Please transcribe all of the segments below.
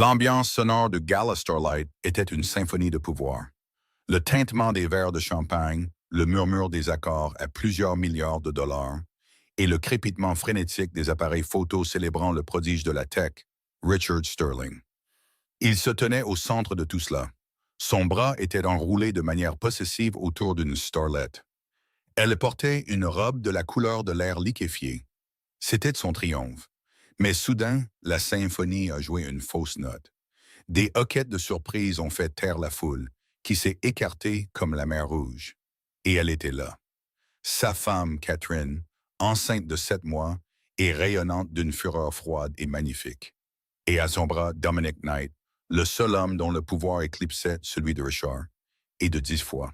L'ambiance sonore de Gala Starlight était une symphonie de pouvoir. Le tintement des verres de champagne, le murmure des accords à plusieurs milliards de dollars et le crépitement frénétique des appareils photo célébrant le prodige de la tech, Richard Sterling. Il se tenait au centre de tout cela. Son bras était enroulé de manière possessive autour d'une starlette. Elle portait une robe de la couleur de l'air liquéfié. C'était son triomphe. Mais soudain, la symphonie a joué une fausse note. Des hoquettes de surprise ont fait taire la foule, qui s'est écartée comme la mer Rouge. Et elle était là. Sa femme, Catherine, enceinte de 7 mois et rayonnante d'une fureur froide et magnifique. Et à son bras, Dominic Knight, le seul homme dont le pouvoir éclipsait celui de Richard, et de 10 fois.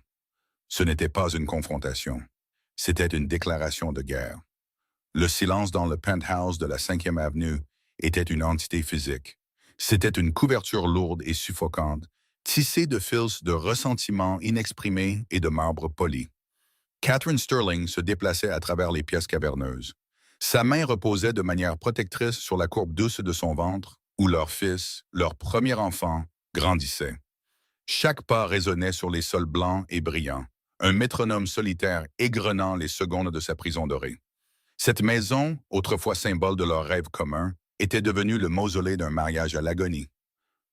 Ce n'était pas une confrontation. C'était une déclaration de guerre. Le silence dans le penthouse de la 5e avenue était une entité physique. C'était une couverture lourde et suffocante, tissée de fils de ressentiment inexprimés et de marbre poli. Catherine Sterling se déplaçait à travers les pièces caverneuses. Sa main reposait de manière protectrice sur la courbe douce de son ventre, où leur fils, leur premier enfant, grandissait. Chaque pas résonnait sur les sols blancs et brillants, un métronome solitaire égrenant les secondes de sa prison dorée. Cette maison, autrefois symbole de leur rêve commun, était devenue le mausolée d'un mariage à l'agonie.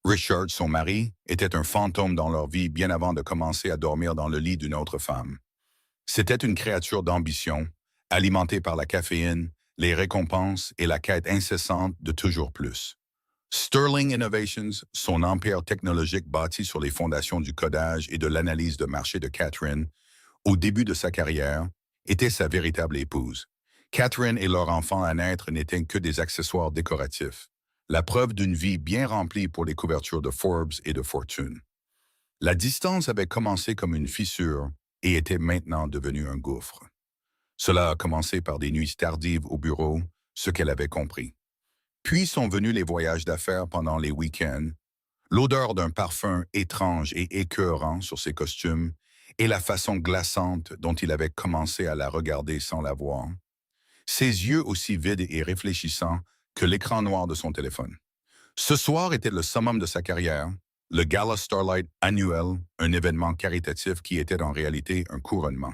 Richard, son mari, était un fantôme dans leur vie bien avant de commencer à dormir dans le lit d'une autre femme. C'était une créature d'ambition, alimentée par la caféine, les récompenses et la quête incessante de toujours plus. Sterling Innovations, son empire technologique bâti sur les fondations du codage et de l'analyse de marché de Catherine, au début de sa carrière, était sa véritable épouse. Catherine et leur enfant à naître n'étaient que des accessoires décoratifs, la preuve d'une vie bien remplie pour les couvertures de Forbes et de Fortune. La distance avait commencé comme une fissure et était maintenant devenue un gouffre. Cela a commencé par des nuits tardives au bureau, ce qu'elle avait compris. Puis sont venus les voyages d'affaires pendant les week-ends, l'odeur d'un parfum étrange et écœurant sur ses costumes et la façon glaçante dont il avait commencé à la regarder sans la voir. Ses yeux aussi vides et réfléchissants que l'écran noir de son téléphone. Ce soir était le summum de sa carrière, le Gala Starlight annuel, un événement caritatif qui était en réalité un couronnement.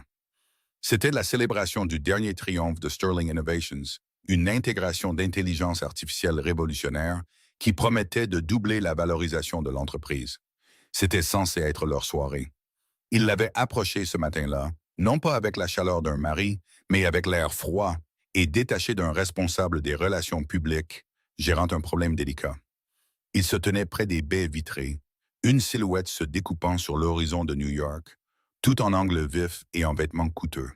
C'était la célébration du dernier triomphe de Sterling Innovations, une intégration d'intelligence artificielle révolutionnaire qui promettait de doubler la valorisation de l'entreprise. C'était censé être leur soirée. Ils l'avaient approché ce matin-là, non pas avec la chaleur d'un mari, mais avec l'air froid et détaché d'un responsable des relations publiques, gérant un problème délicat. Il se tenait près des baies vitrées, une silhouette se découpant sur l'horizon de New York, tout en angle vif et en vêtements coûteux.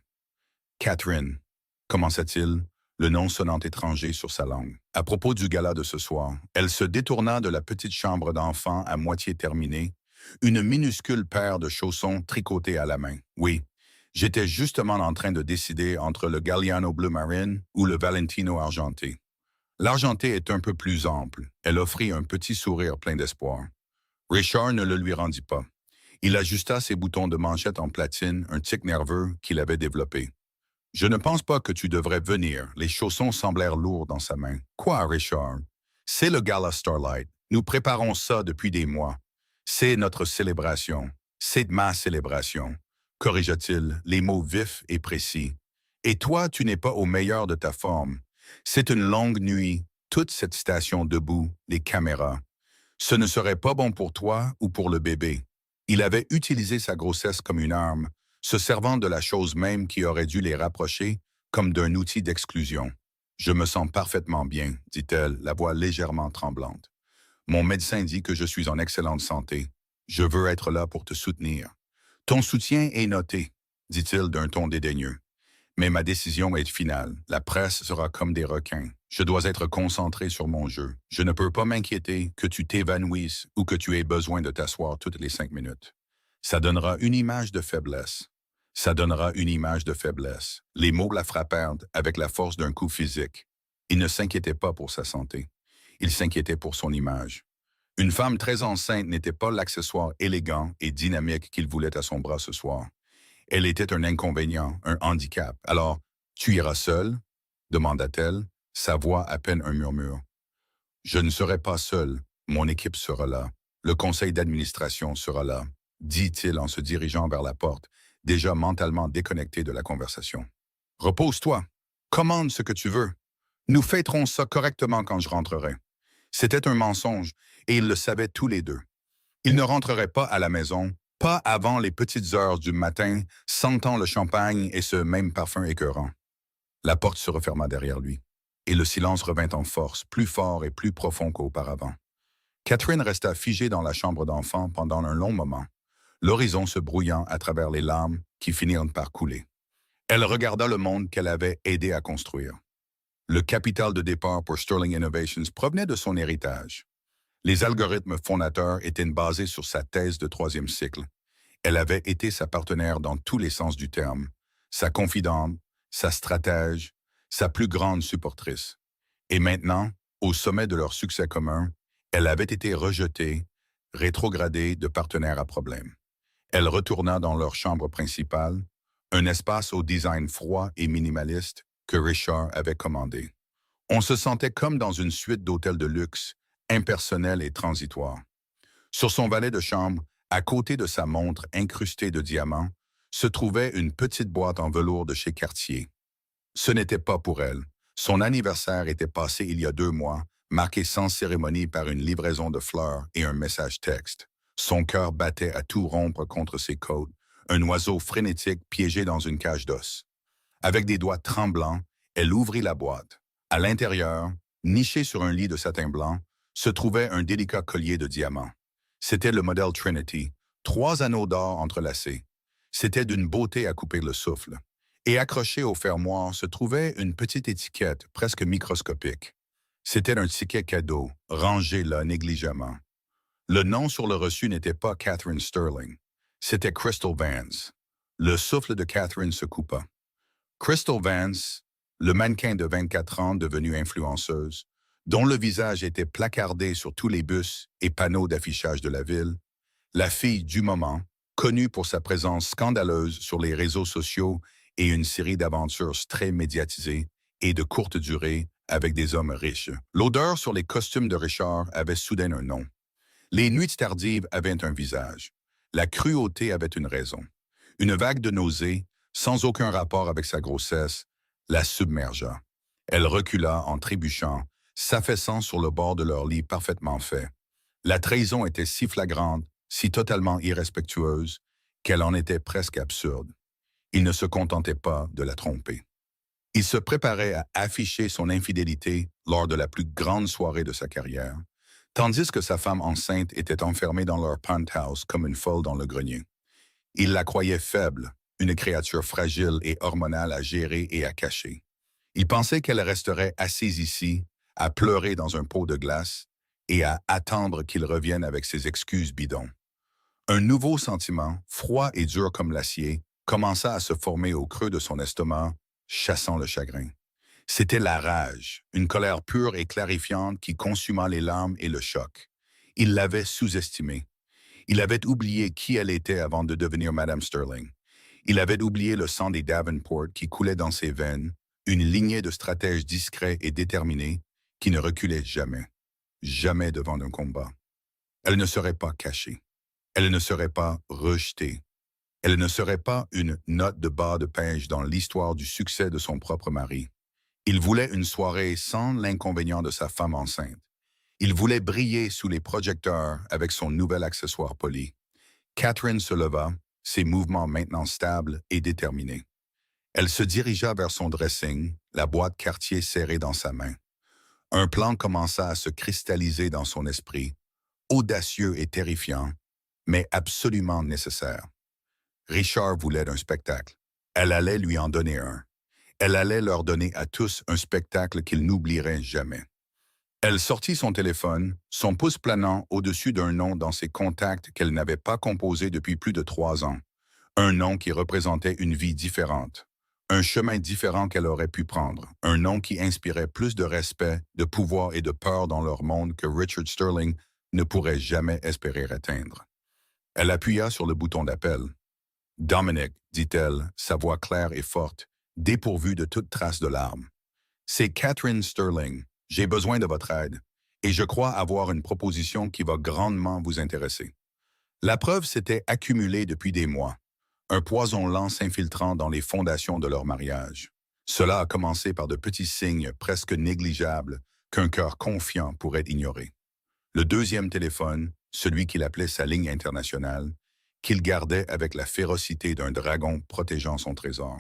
Catherine, commença-t-il, le nom sonnant étranger sur sa langue. À propos du gala de ce soir, elle se détourna de la petite chambre d'enfant à moitié terminée, une minuscule paire de chaussons tricotés à la main. Oui, j'étais justement en train de décider entre le Galliano Bleu Marine ou le Valentino Argenté. L'argenté est un peu plus ample. Elle offrit un petit sourire plein d'espoir. Richard ne le lui rendit pas. Il ajusta ses boutons de manchette en platine, un tic nerveux qu'il avait développé. « Je ne pense pas que tu devrais venir. » Les chaussons semblèrent lourds dans sa main. « Quoi, Richard? C'est le Gala Starlight. Nous préparons ça depuis des mois. C'est notre célébration. C'est ma célébration. » Corrigea-t-il, les mots vifs et précis. « Et toi, tu n'es pas au meilleur de ta forme. C'est une longue nuit, toute cette station debout, les caméras. Ce ne serait pas bon pour toi ou pour le bébé. » Il avait utilisé sa grossesse comme une arme, se servant de la chose même qui aurait dû les rapprocher comme d'un outil d'exclusion. « Je me sens parfaitement bien, » dit-elle, la voix légèrement tremblante. « Mon médecin dit que je suis en excellente santé. Je veux être là pour te soutenir. »« Ton soutien est noté, » dit-il d'un ton dédaigneux. « Mais ma décision est finale. La presse sera comme des requins. Je dois être concentré sur mon jeu. Je ne peux pas m'inquiéter que tu t'évanouisses ou que tu aies besoin de t'asseoir toutes les 5 minutes. Ça donnera une image de faiblesse. Ça donnera une image de faiblesse. » Les mots la frappèrent avec la force d'un coup physique. Il ne s'inquiétait pas pour sa santé. Il s'inquiétait pour son image. Une femme très enceinte n'était pas l'accessoire élégant et dynamique qu'il voulait à son bras ce soir. Elle était un inconvénient, un handicap. « Alors, tu iras seule ?» demanda-t-elle, sa voix à peine un murmure. « Je ne serai pas seule, » Mon équipe sera là. Le conseil d'administration sera là, dit-il en se dirigeant vers la porte, déjà mentalement déconnecté de la conversation. Repose-toi. Commande ce que tu veux. Nous fêterons ça correctement quand je rentrerai. C'était un mensonge, et ils le savaient tous les deux. Ils ne rentreraient pas à la maison, pas avant les petites heures du matin, sentant le champagne et ce même parfum écœurant. La porte se referma derrière lui, et le silence revint en force, plus fort et plus profond qu'auparavant. Catherine resta figée dans la chambre d'enfant pendant un long moment, l'horizon se brouillant à travers les larmes qui finirent par couler. Elle regarda le monde qu'elle avait aidé à construire. Le capital de départ pour Sterling Innovations provenait de son héritage. Les algorithmes fondateurs étaient basés sur sa thèse de troisième cycle. Elle avait été sa partenaire dans tous les sens du terme, sa confidente, sa stratège, sa plus grande supportrice. Et maintenant, au sommet de leur succès commun, elle avait été rejetée, rétrogradée de partenaire à problème. Elle retourna dans leur chambre principale, un espace au design froid et minimaliste que Richard avait commandé. On se sentait comme dans une suite d'hôtels de luxe, impersonnels et transitoires. Sur son valet de chambre, à côté de sa montre incrustée de diamants, se trouvait une petite boîte en velours de chez Cartier. Ce n'était pas pour elle. Son anniversaire était passé il y a 2 mois, marqué sans cérémonie par une livraison de fleurs et un message texte. Son cœur battait à tout rompre contre ses côtes, un oiseau frénétique piégé dans une cage d'os. Avec des doigts tremblants, elle ouvrit la boîte. À l'intérieur, niché sur un lit de satin blanc, se trouvait un délicat collier de diamants. C'était le modèle Trinity, 3 anneaux d'or entrelacés. C'était d'une beauté à couper le souffle. Et accroché au fermoir se trouvait une petite étiquette presque microscopique. C'était un ticket cadeau, rangé là négligemment. Le nom sur le reçu n'était pas Catherine Sterling. C'était Crystal Vance. Le souffle de Catherine se coupa. Crystal Vance, le mannequin de 24 ans devenue influenceuse, dont le visage était placardé sur tous les bus et panneaux d'affichage de la ville, la fille du moment, connue pour sa présence scandaleuse sur les réseaux sociaux et une série d'aventures très médiatisées et de courte durée avec des hommes riches. L'odeur sur les costumes de Richard avait soudain un nom. Les nuits tardives avaient un visage. La cruauté avait une raison. Une vague de nausée, sans aucun rapport avec sa grossesse, la submergea. Elle recula en trébuchant, s'affaissant sur le bord de leur lit parfaitement fait. La trahison était si flagrante, si totalement irrespectueuse, qu'elle en était presque absurde. Il ne se contentait pas de la tromper. Il se préparait à afficher son infidélité lors de la plus grande soirée de sa carrière, tandis que sa femme enceinte était enfermée dans leur penthouse comme une folle dans le grenier. Il la croyait faible, une créature fragile et hormonale à gérer et à cacher. Il pensait qu'elle resterait assise ici, à pleurer dans un pot de glace et à attendre qu'il revienne avec ses excuses bidons. Un nouveau sentiment, froid et dur comme l'acier, commença à se former au creux de son estomac, chassant le chagrin. C'était la rage, une colère pure et clarifiante qui consuma les larmes et le choc. Il l'avait sous-estimée. Il avait oublié qui elle était avant de devenir Madame Sterling. Il avait oublié le sang des Davenport qui coulait dans ses veines, une lignée de stratèges discrets et déterminés qui ne reculaient jamais, jamais devant un combat. Elle ne serait pas cachée. Elle ne serait pas rejetée. Elle ne serait pas une note de bas de page dans l'histoire du succès de son propre mari. Il voulait une soirée sans l'inconvénient de sa femme enceinte. Il voulait briller sous les projecteurs avec son nouvel accessoire poli. Catherine se leva, ses mouvements maintenant stables et déterminés. Elle se dirigea vers son dressing, la boîte Cartier serrée dans sa main. Un plan commença à se cristalliser dans son esprit, audacieux et terrifiant, mais absolument nécessaire. Richard voulait un spectacle. Elle allait lui en donner un. Elle allait leur donner à tous un spectacle qu'ils n'oublieraient jamais. Elle sortit son téléphone, son pouce planant au-dessus d'un nom dans ses contacts qu'elle n'avait pas composé depuis plus de 3 ans. Un nom qui représentait une vie différente. Un chemin différent qu'elle aurait pu prendre. Un nom qui inspirait plus de respect, de pouvoir et de peur dans leur monde que Richard Sterling ne pourrait jamais espérer atteindre. Elle appuya sur le bouton d'appel. « Dominic, dit-elle, sa voix claire et forte, dépourvue de toute trace de larmes. C'est Catherine Sterling. J'ai besoin de votre aide. Et je crois avoir une proposition qui va grandement vous intéresser. La preuve s'était accumulée depuis des mois, un poison lent s'infiltrant dans les fondations de leur mariage. Cela a commencé par de petits signes presque négligeables qu'un cœur confiant pourrait ignorer. Le deuxième téléphone, celui qu'il appelait sa ligne internationale, qu'il gardait avec la férocité d'un dragon protégeant son trésor.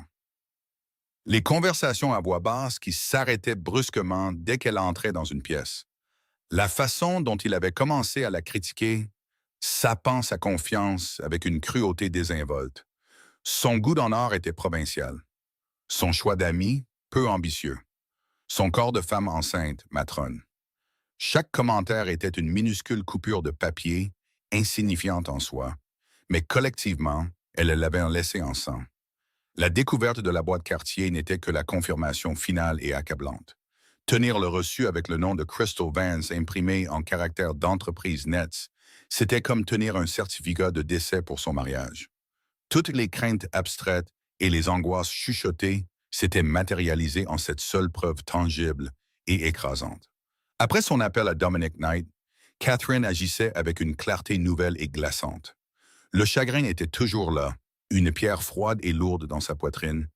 Les conversations à voix basse qui s'arrêtaient brusquement dès qu'elle entrait dans une pièce. La façon dont il avait commencé à la critiquer, sapant sa confiance avec une cruauté désinvolte. Son goût d'honneur était provincial. Son choix d'amis, peu ambitieux. Son corps de femme enceinte, matrone. Chaque commentaire était une minuscule coupure de papier, insignifiante en soi, mais collectivement, elle l'avait laissé en sang. La découverte de la boîte Cartier n'était que la confirmation finale et accablante. Tenir le reçu avec le nom de Crystal Vance imprimé en caractère d'entreprise nets, c'était comme tenir un certificat de décès pour son mariage. Toutes les craintes abstraites et les angoisses chuchotées s'étaient matérialisées en cette seule preuve tangible et écrasante. Après son appel à Dominic Knight, Catherine agissait avec une clarté nouvelle et glaçante. Le chagrin était toujours là, une pierre froide et lourde dans sa poitrine,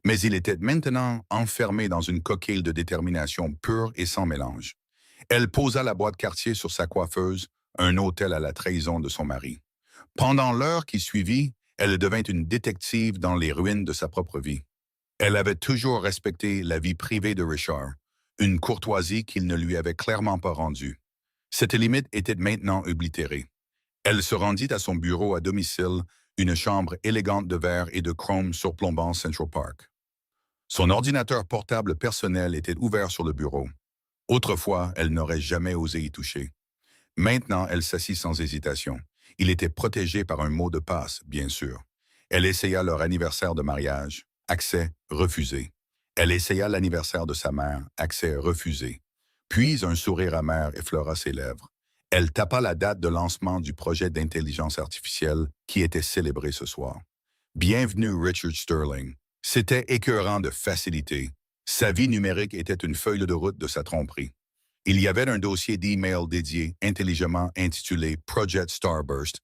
mais il était maintenant enfermé dans une coquille de détermination pure et sans mélange. Elle posa la boîte Cartier sur sa coiffeuse, un autel à la trahison de son mari. Pendant l'heure qui suivit, elle devint une détective dans les ruines de sa propre vie. Elle avait toujours respecté la vie privée de Richard, une courtoisie qu'il ne lui avait clairement pas rendue. Cette limite était maintenant oblitérée. Elle se rendit à son bureau à domicile, une chambre élégante de verre et de chrome surplombant Central Park. Son ordinateur portable personnel était ouvert sur le bureau. Autrefois, elle n'aurait jamais osé y toucher. Maintenant, elle s'assit sans hésitation. Il était protégé par un mot de passe, bien sûr. Elle essaya leur anniversaire de mariage. Accès refusé. Elle essaya l'anniversaire de sa mère. Accès refusé. Puis un sourire amer effleura ses lèvres. Elle tapa la date de lancement du projet d'intelligence artificielle qui était célébré ce soir. Bienvenue Richard Sterling. C'était écœurant de facilité. Sa vie numérique était une feuille de route de sa tromperie. Il y avait un dossier d'email dédié, intelligemment intitulé Project Starburst,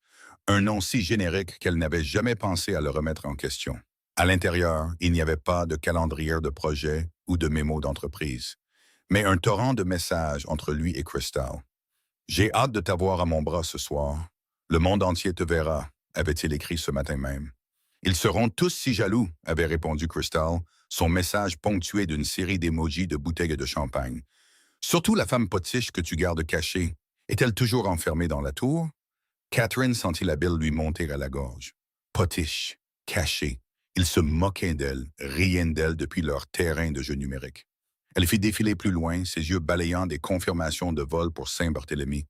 un nom si générique qu'elle n'avait jamais pensé à le remettre en question. À l'intérieur, il n'y avait pas de calendrier de projet ou de mémo d'entreprise, mais un torrent de messages entre lui et Crystal. « J'ai hâte de t'avoir à mon bras ce soir. Le monde entier te verra », avait-il écrit ce matin même. « Ils seront tous si jaloux », avait répondu Crystal, son message ponctué d'une série d'émojis de bouteilles de champagne. « Surtout la femme potiche que tu gardes cachée. Est-elle toujours enfermée dans la tour ?» Catherine sentit la bile lui monter à la gorge. Potiche, cachée. Il se moquait d'elle, riant d'elle depuis leur terrain de jeu numérique. Elle fit défiler plus loin, ses yeux balayant des confirmations de vol pour Saint-Barthélemy,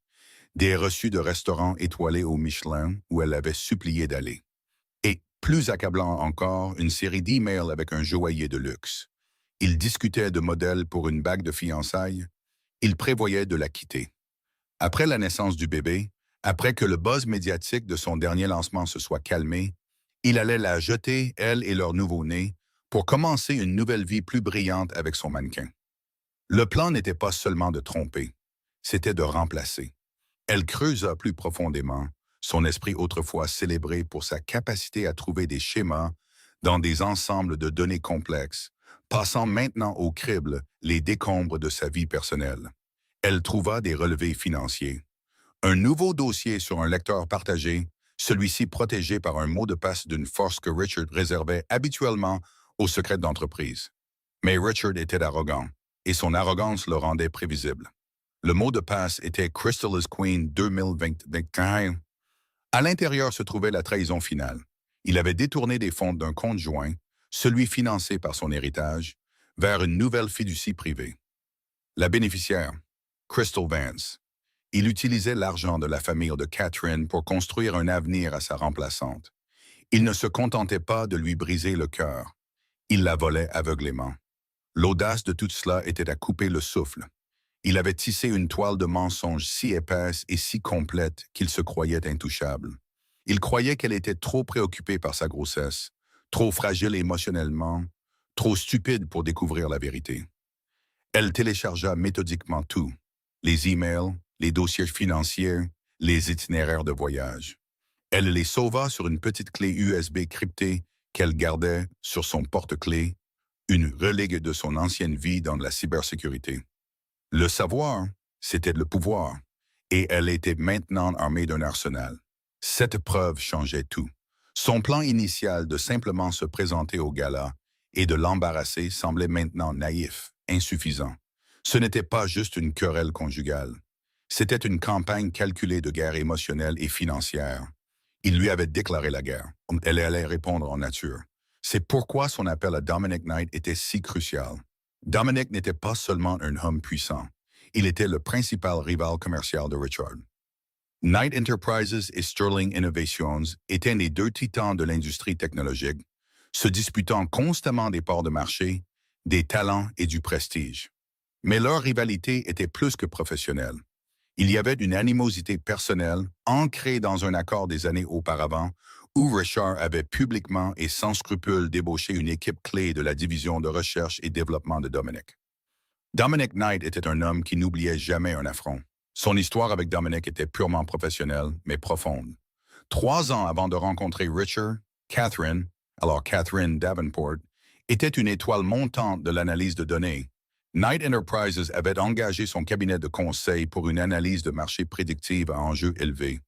des reçus de restaurants étoilés au Michelin où elle avait supplié d'aller. Et, plus accablant encore, une série d'emails avec un joaillier de luxe. Il discutait de modèles pour une bague de fiançailles. Il prévoyait de la quitter. Après la naissance du bébé, après que le buzz médiatique de son dernier lancement se soit calmé, il allait la jeter, elle et leur nouveau-né, pour commencer une nouvelle vie plus brillante avec son mannequin. Le plan n'était pas seulement de tromper, c'était de remplacer. Elle creusa plus profondément, son esprit autrefois célébré pour sa capacité à trouver des schémas dans des ensembles de données complexes, passant maintenant au crible les décombres de sa vie personnelle. Elle trouva des relevés financiers. Un nouveau dossier sur un lecteur partagé, celui-ci protégé par un mot de passe d'une force que Richard réservait habituellement aux secrets d'entreprise. Mais Richard était arrogant, et son arrogance le rendait prévisible. Le mot de passe était Crystal is Queen 2021. À l'intérieur se trouvait la trahison finale. Il avait détourné des fonds d'un compte joint, celui financé par son héritage, vers une nouvelle fiducie privée. La bénéficiaire, Crystal Vance. Il utilisait l'argent de la famille de Catherine pour construire un avenir à sa remplaçante. Il ne se contentait pas de lui briser le cœur. Il la volait aveuglément. L'audace de tout cela était à couper le souffle. Il avait tissé une toile de mensonges si épaisse et si complète qu'il se croyait intouchable. Il croyait qu'elle était trop préoccupée par sa grossesse, trop fragile émotionnellement, trop stupide pour découvrir la vérité. Elle téléchargea méthodiquement tout. les emails, les dossiers financiers, les itinéraires de voyage. Elle les sauva sur une petite clé USB cryptée qu'elle gardait sur son porte-clés, une relique de son ancienne vie dans la cybersécurité. Le savoir, c'était le pouvoir, et elle était maintenant armée d'un arsenal. Cette preuve changeait tout. Son plan initial de simplement se présenter au gala et de l'embarrasser semblait maintenant naïf, insuffisant. Ce n'était pas juste une querelle conjugale. C'était une campagne calculée de guerre émotionnelle et financière. Il lui avait déclaré la guerre. Elle allait répondre en nature. C'est pourquoi son appel à Dominic Knight était si crucial. Dominic n'était pas seulement un homme puissant. Il était le principal rival commercial de Richard. Knight Enterprises et Sterling Innovations étaient les deux titans de l'industrie technologique, se disputant constamment des parts de marché, des talents et du prestige. Mais leur rivalité était plus que professionnelle. Il y avait une animosité personnelle ancrée dans un accord des années auparavant où Richard avait publiquement et sans scrupule débauché une équipe clé de la division de recherche et développement de Dominic. Dominic Knight était un homme qui n'oubliait jamais un affront. Son histoire avec Dominic était purement professionnelle, mais profonde. 3 ans avant de rencontrer Richard, Catherine, alors Catherine Davenport, était une étoile montante de l'analyse de données. Knight Enterprises avait engagé son cabinet de conseil pour une analyse de marché prédictive à enjeux élevés.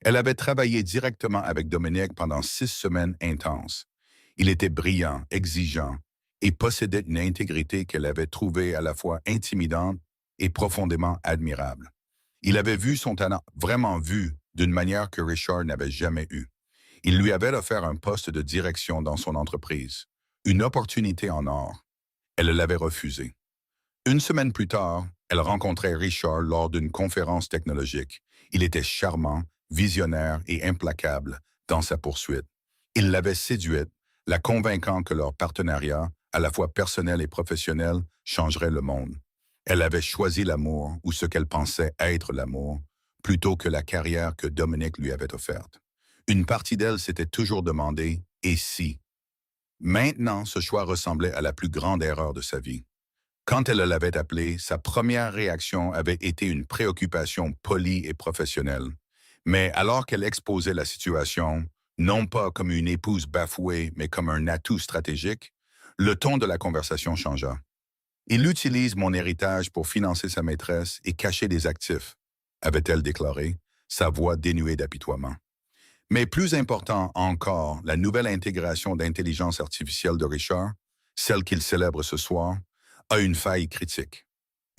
Elle avait travaillé directement avec Dominic pendant 6 semaines intenses. Il était brillant, exigeant, et possédait une intégrité qu'elle avait trouvée à la fois intimidante et profondément admirable. Il avait vu son talent, vraiment vu, d'une manière que Richard n'avait jamais eue. Il lui avait offert un poste de direction dans son entreprise, une opportunité en or. Elle l'avait refusé. Une semaine plus tard, elle rencontrait Richard lors d'une conférence technologique. Il était charmant, visionnaire et implacable dans sa poursuite. Il l'avait séduite, la convainquant que leur partenariat, à la fois personnel et professionnel, changerait le monde. Elle avait choisi l'amour, ou ce qu'elle pensait être l'amour, plutôt que la carrière que Dominic lui avait offerte. Une partie d'elle s'était toujours demandé « et si ?» Maintenant, ce choix ressemblait à la plus grande erreur de sa vie. Quand elle l'avait appelé, sa première réaction avait été une préoccupation polie et professionnelle. Mais alors qu'elle exposait la situation, non pas comme une épouse bafouée, mais comme un atout stratégique, le ton de la conversation changea. « Il utilise mon héritage pour financer sa maîtresse et cacher des actifs », avait-elle déclaré, sa voix dénuée d'apitoiement. Mais plus important encore, la nouvelle intégration d'intelligence artificielle de Richard, celle qu'il célèbre ce soir, a une faille critique.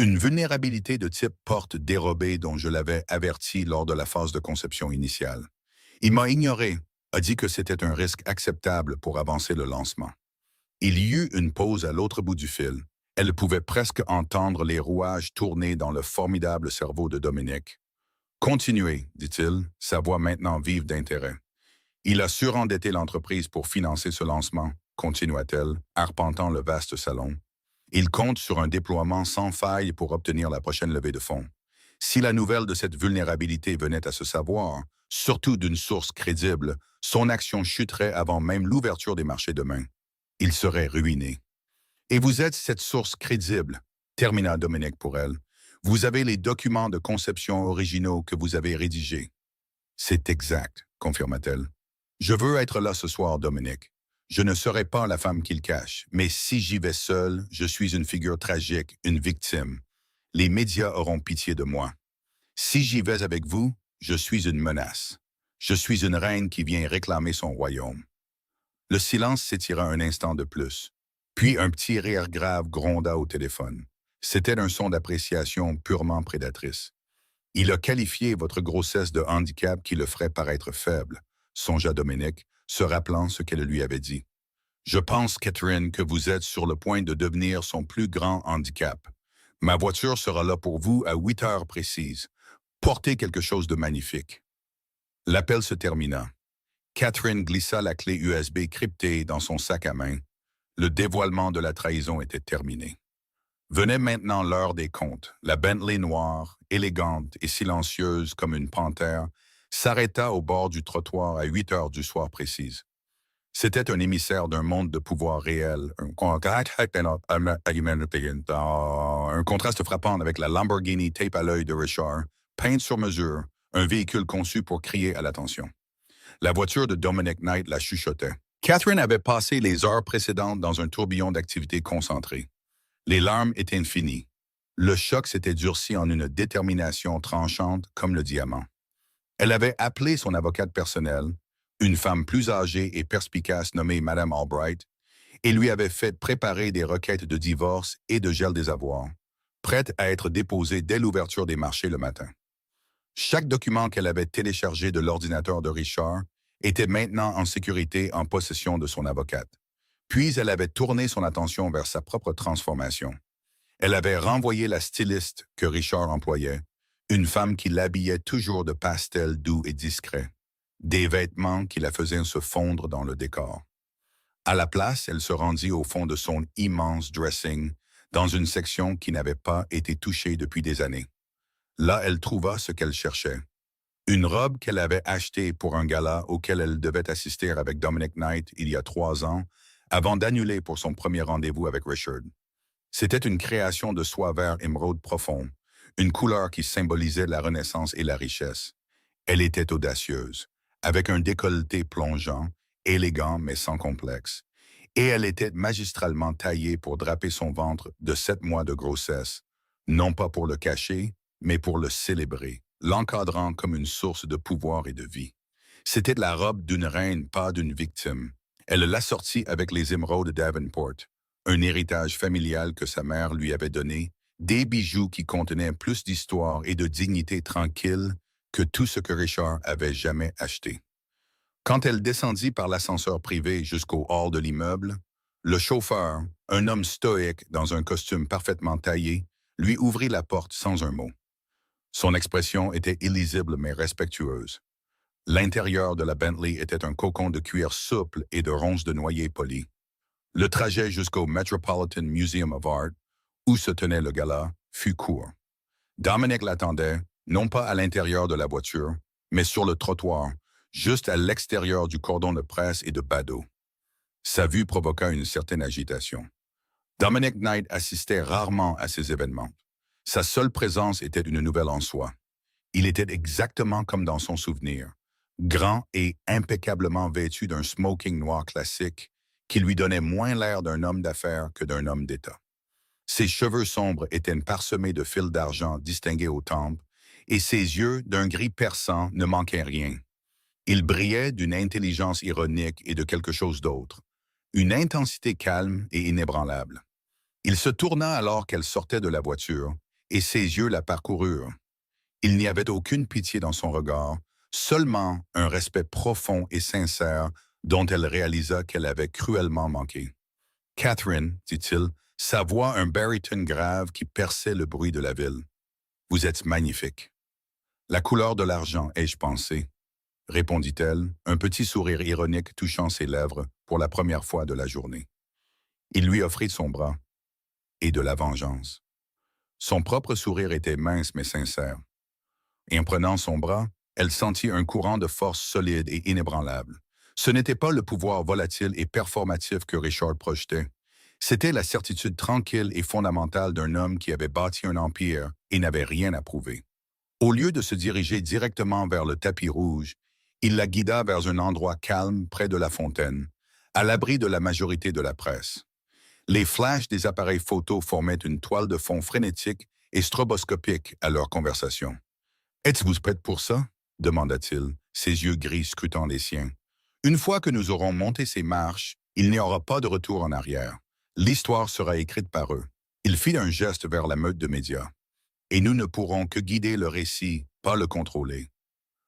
Une vulnérabilité de type porte dérobée dont je l'avais averti lors de la phase de conception initiale. Il m'a ignoré, a dit que c'était un risque acceptable pour avancer le lancement. Il y eut une pause à l'autre bout du fil. Elle pouvait presque entendre les rouages tourner dans le formidable cerveau de Dominic. « Continuez, dit-il, sa voix maintenant vive d'intérêt. Il a surendetté l'entreprise pour financer ce lancement, continua-t-elle, arpentant le vaste salon. Il compte sur un déploiement sans faille pour obtenir la prochaine levée de fonds. Si la nouvelle de cette vulnérabilité venait à se savoir, surtout d'une source crédible, son action chuterait avant même l'ouverture des marchés demain. Il serait ruiné. Et vous êtes cette source crédible, termina Dominic pour elle. Vous avez les documents de conception originaux que vous avez rédigés. C'est exact, confirma-t-elle. Je veux être là ce soir, Dominic. Je ne serai pas la femme qu'il cache, mais si j'y vais seul, je suis une figure tragique, une victime. Les médias auront pitié de moi. Si j'y vais avec vous, je suis une menace. Je suis une reine qui vient réclamer son royaume. Le silence s'étira un instant de plus. Puis un petit rire grave gronda au téléphone. C'était un son d'appréciation purement prédatrice. Il a qualifié votre grossesse de handicap qui le ferait paraître faible, songea Dominic, se rappelant ce qu'elle lui avait dit. Je pense, Catherine, que vous êtes sur le point de devenir son plus grand handicap. Ma voiture sera là pour vous à 8 heures précises. Portez quelque chose de magnifique. L'appel se termina. Catherine glissa la clé USB cryptée dans son sac à main. Le dévoilement de la trahison était terminé. Venait maintenant l'heure des comptes. La Bentley noire, élégante et silencieuse comme une panthère, s'arrêta au bord du trottoir à 8 heures du soir précise. C'était un émissaire d'un monde de pouvoir réel, un contraste frappant avec la Lamborghini tape à l'œil de Richard, peinte sur mesure, un véhicule conçu pour crier à l'attention. La voiture de Dominic Knight la chuchotait. Catherine avait passé les heures précédentes dans un tourbillon d'activités concentrées. Les larmes étaient infinies. Le choc s'était durci en une détermination tranchante comme le diamant. Elle avait appelé son avocate personnelle, une femme plus âgée et perspicace nommée Madame Albright, et lui avait fait préparer des requêtes de divorce et de gel des avoirs, prêtes à être déposées dès l'ouverture des marchés le matin. Chaque document qu'elle avait téléchargé de l'ordinateur de Richard était maintenant en sécurité en possession de son avocate. Puis elle avait tourné son attention vers sa propre transformation. Elle avait renvoyé la styliste que Richard employait, une femme qui l'habillait toujours de pastels doux et discrets, des vêtements qui la faisaient se fondre dans le décor. À la place, elle se rendit au fond de son immense dressing, dans une section qui n'avait pas été touchée depuis des années. Là, elle trouva ce qu'elle cherchait. Une robe qu'elle avait achetée pour un gala auquel elle devait assister avec Dominic Knight il y a 3 ans, avant d'annuler pour son premier rendez-vous avec Richard. C'était une création de soie vert émeraude profond, une couleur qui symbolisait la renaissance et la richesse. Elle était audacieuse, avec un décolleté plongeant, élégant mais sans complexe. Et elle était magistralement taillée pour draper son ventre de 7 mois de grossesse, non pas pour le cacher, mais pour le célébrer, l'encadrant comme une source de pouvoir et de vie. C'était la robe d'une reine, pas d'une victime. Elle l'assortit avec les émeraudes Davenport, un héritage familial que sa mère lui avait donné, des bijoux qui contenaient plus d'histoire et de dignité tranquille que tout ce que Richard avait jamais acheté. Quand elle descendit par l'ascenseur privé jusqu'au hall de l'immeuble, le chauffeur, un homme stoïque dans un costume parfaitement taillé, lui ouvrit la porte sans un mot. Son expression était illisible mais respectueuse. L'intérieur de la Bentley était un cocon de cuir souple et de ronces de noyer polies. Le trajet jusqu'au Metropolitan Museum of Art, où se tenait le gala, fut court. Dominic l'attendait, non pas à l'intérieur de la voiture, mais sur le trottoir, juste à l'extérieur du cordon de presse et de badauds. Sa vue provoqua une certaine agitation. Dominic Knight assistait rarement à ces événements. Sa seule présence était une nouvelle en soi. Il était exactement comme dans son souvenir, grand et impeccablement vêtu d'un smoking noir classique qui lui donnait moins l'air d'un homme d'affaires que d'un homme d'État. Ses cheveux sombres étaient parsemés de fils d'argent distingués aux tempes, et ses yeux, d'un gris perçant, ne manquaient rien. Il brillait d'une intelligence ironique et de quelque chose d'autre, une intensité calme et inébranlable. Il se tourna alors qu'elle sortait de la voiture, et ses yeux la parcoururent. Il n'y avait aucune pitié dans son regard, seulement un respect profond et sincère dont elle réalisa qu'elle avait cruellement manqué. « Catherine, dit-il, sa voix un baryton grave qui perçait le bruit de la ville. Vous êtes magnifique. La couleur de l'argent, ai-je pensé, répondit-elle, un petit sourire ironique touchant ses lèvres pour la première fois de la journée. Il lui offrit son bras, et de la vengeance. Son propre sourire était mince mais sincère. Et en prenant son bras, elle sentit un courant de force solide et inébranlable. Ce n'était pas le pouvoir volatile et performatif que Richard projetait. C'était la certitude tranquille et fondamentale d'un homme qui avait bâti un empire et n'avait rien à prouver. Au lieu de se diriger directement vers le tapis rouge, il la guida vers un endroit calme près de la fontaine, à l'abri de la majorité de la presse. Les flashs des appareils photo formaient une toile de fond frénétique et stroboscopique à leur conversation. « Êtes-vous prête pour ça ?» demanda-t-il, ses yeux gris scrutant les siens. « Une fois que nous aurons monté ces marches, il n'y aura pas de retour en arrière. L'histoire sera écrite par eux. » Il fit un geste vers la meute de médias. « Et nous ne pourrons que guider le récit, pas le contrôler. »«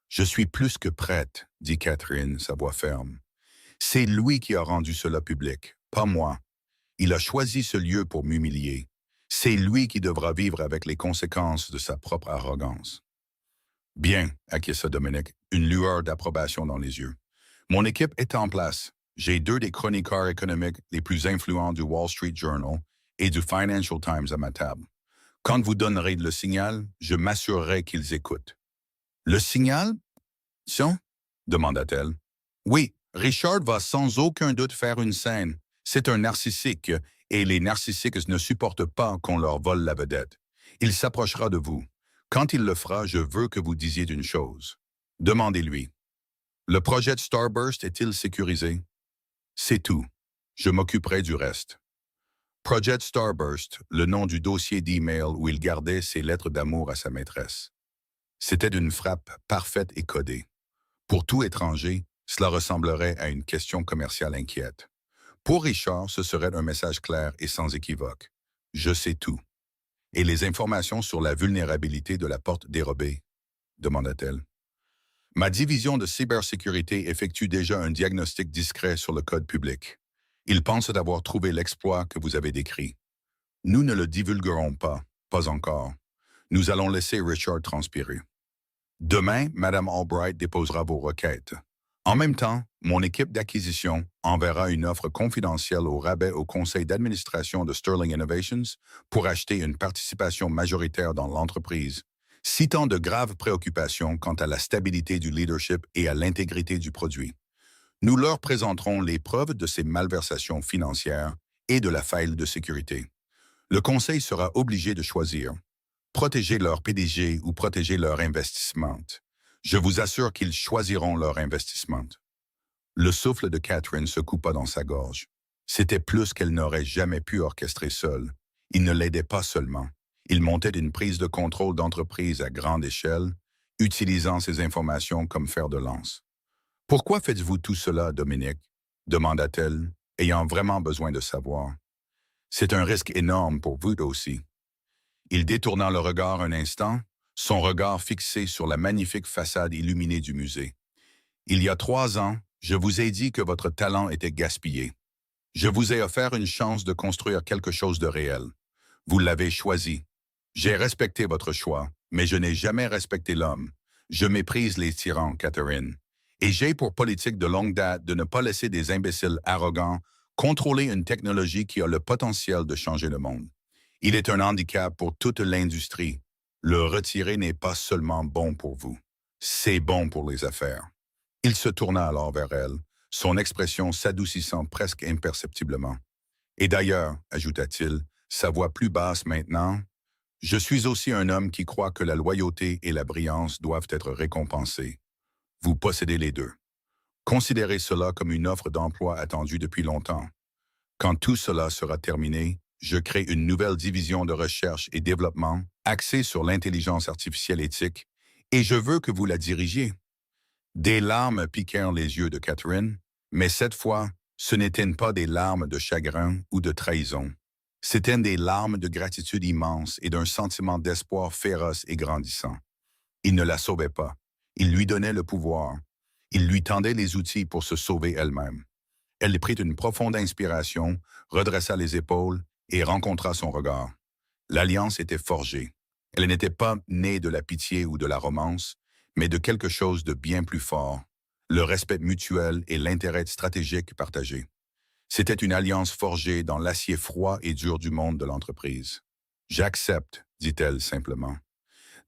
Je suis plus que prête, » dit Catherine, sa voix ferme. « C'est lui qui a rendu cela public, pas moi. Il a choisi ce lieu pour m'humilier. C'est lui qui devra vivre avec les conséquences de sa propre arrogance. » « Bien, » acquiesça Dominic, une lueur d'approbation dans les yeux. « Mon équipe est en place. J'ai 2 des chroniqueurs économiques les plus influents du Wall Street Journal et du Financial Times à ma table. Quand vous donnerez le signal, je m'assurerai qu'ils écoutent. »« Le signal? Ça? » demanda-t-elle. « Oui, » Richard va sans aucun doute faire une scène. C'est un narcissique et les narcissiques ne supportent pas qu'on leur vole la vedette. Il s'approchera de vous. Quand il le fera, je veux que vous disiez une chose. Demandez-lui. Le projet de Starburst est-il sécurisé? C'est tout. Je m'occuperai du reste. Project Starburst, le nom du dossier d'email où il gardait ses lettres d'amour à sa maîtresse. C'était une frappe parfaite et codée. Pour tout étranger, cela ressemblerait à une question commerciale inquiète. Pour Richard, ce serait un message clair et sans équivoque. Je sais tout. Et les informations sur la vulnérabilité de la porte dérobée? Demanda-t-elle. Ma division de cybersécurité effectue déjà un diagnostic discret sur le code public. Ils pensent avoir trouvé l'exploit que vous avez décrit. Nous ne le divulguerons pas encore. Nous allons laisser Richard transpirer. Demain, Mme Albright déposera vos requêtes. En même temps, mon équipe d'acquisition enverra une offre confidentielle au rabais au conseil d'administration de Sterling Innovations pour acheter une participation majoritaire dans l'entreprise, citant de graves préoccupations quant à la stabilité du leadership et à l'intégrité du produit. Nous leur présenterons les preuves de ces malversations financières et de la faille de sécurité. Le conseil sera obligé de choisir. Protéger leur PDG ou protéger leur investissement. Je vous assure qu'ils choisiront leur investissement. Le souffle de Catherine se coupa dans sa gorge. C'était plus qu'elle n'aurait jamais pu orchestrer seule. Il ne l'aidait pas seulement. Il montait une prise de contrôle d'entreprise à grande échelle, utilisant ces informations comme fer de lance. « Pourquoi faites-vous tout cela, Dominique ?» demanda-t-elle, ayant vraiment besoin de savoir. « C'est un risque énorme pour vous aussi. » Il détourna le regard un instant, son regard fixé sur la magnifique façade illuminée du musée. « Il y a 3 ans, je vous ai dit que votre talent était gaspillé. Je vous ai offert une chance de construire quelque chose de réel. Vous l'avez choisi. J'ai respecté votre choix, mais je n'ai jamais respecté l'homme. Je méprise les tyrans, Catherine. Et j'ai pour politique de longue date de ne pas laisser des imbéciles arrogants contrôler une technologie qui a le potentiel de changer le monde. Il est un handicap pour toute l'industrie. Le retirer n'est pas seulement bon pour vous. C'est bon pour les affaires. » Il se tourna alors vers elle, son expression s'adoucissant presque imperceptiblement. « Et d'ailleurs, ajouta-t-il, sa voix plus basse maintenant, « je suis aussi un homme qui croit que la loyauté et la brillance doivent être récompensées. Vous possédez les deux. Considérez cela comme une offre d'emploi attendue depuis longtemps. Quand tout cela sera terminé, je crée une nouvelle division de recherche et développement axée sur l'intelligence artificielle éthique et je veux que vous la dirigiez. » Des larmes piquèrent les yeux de Catherine, mais cette fois, ce n'étaient pas des larmes de chagrin ou de trahison. C'étaient des larmes de gratitude immense et d'un sentiment d'espoir féroce et grandissant. Il ne la sauvait pas. Il lui donnait le pouvoir. Il lui tendait les outils pour se sauver elle-même. Elle prit une profonde inspiration, redressa les épaules et rencontra son regard. L'alliance était forgée. Elle n'était pas née de la pitié ou de la romance, mais de quelque chose de bien plus fort, le respect mutuel et l'intérêt stratégique partagé. C'était une alliance forgée dans l'acier froid et dur du monde de l'entreprise. « J'accepte, » dit-elle simplement.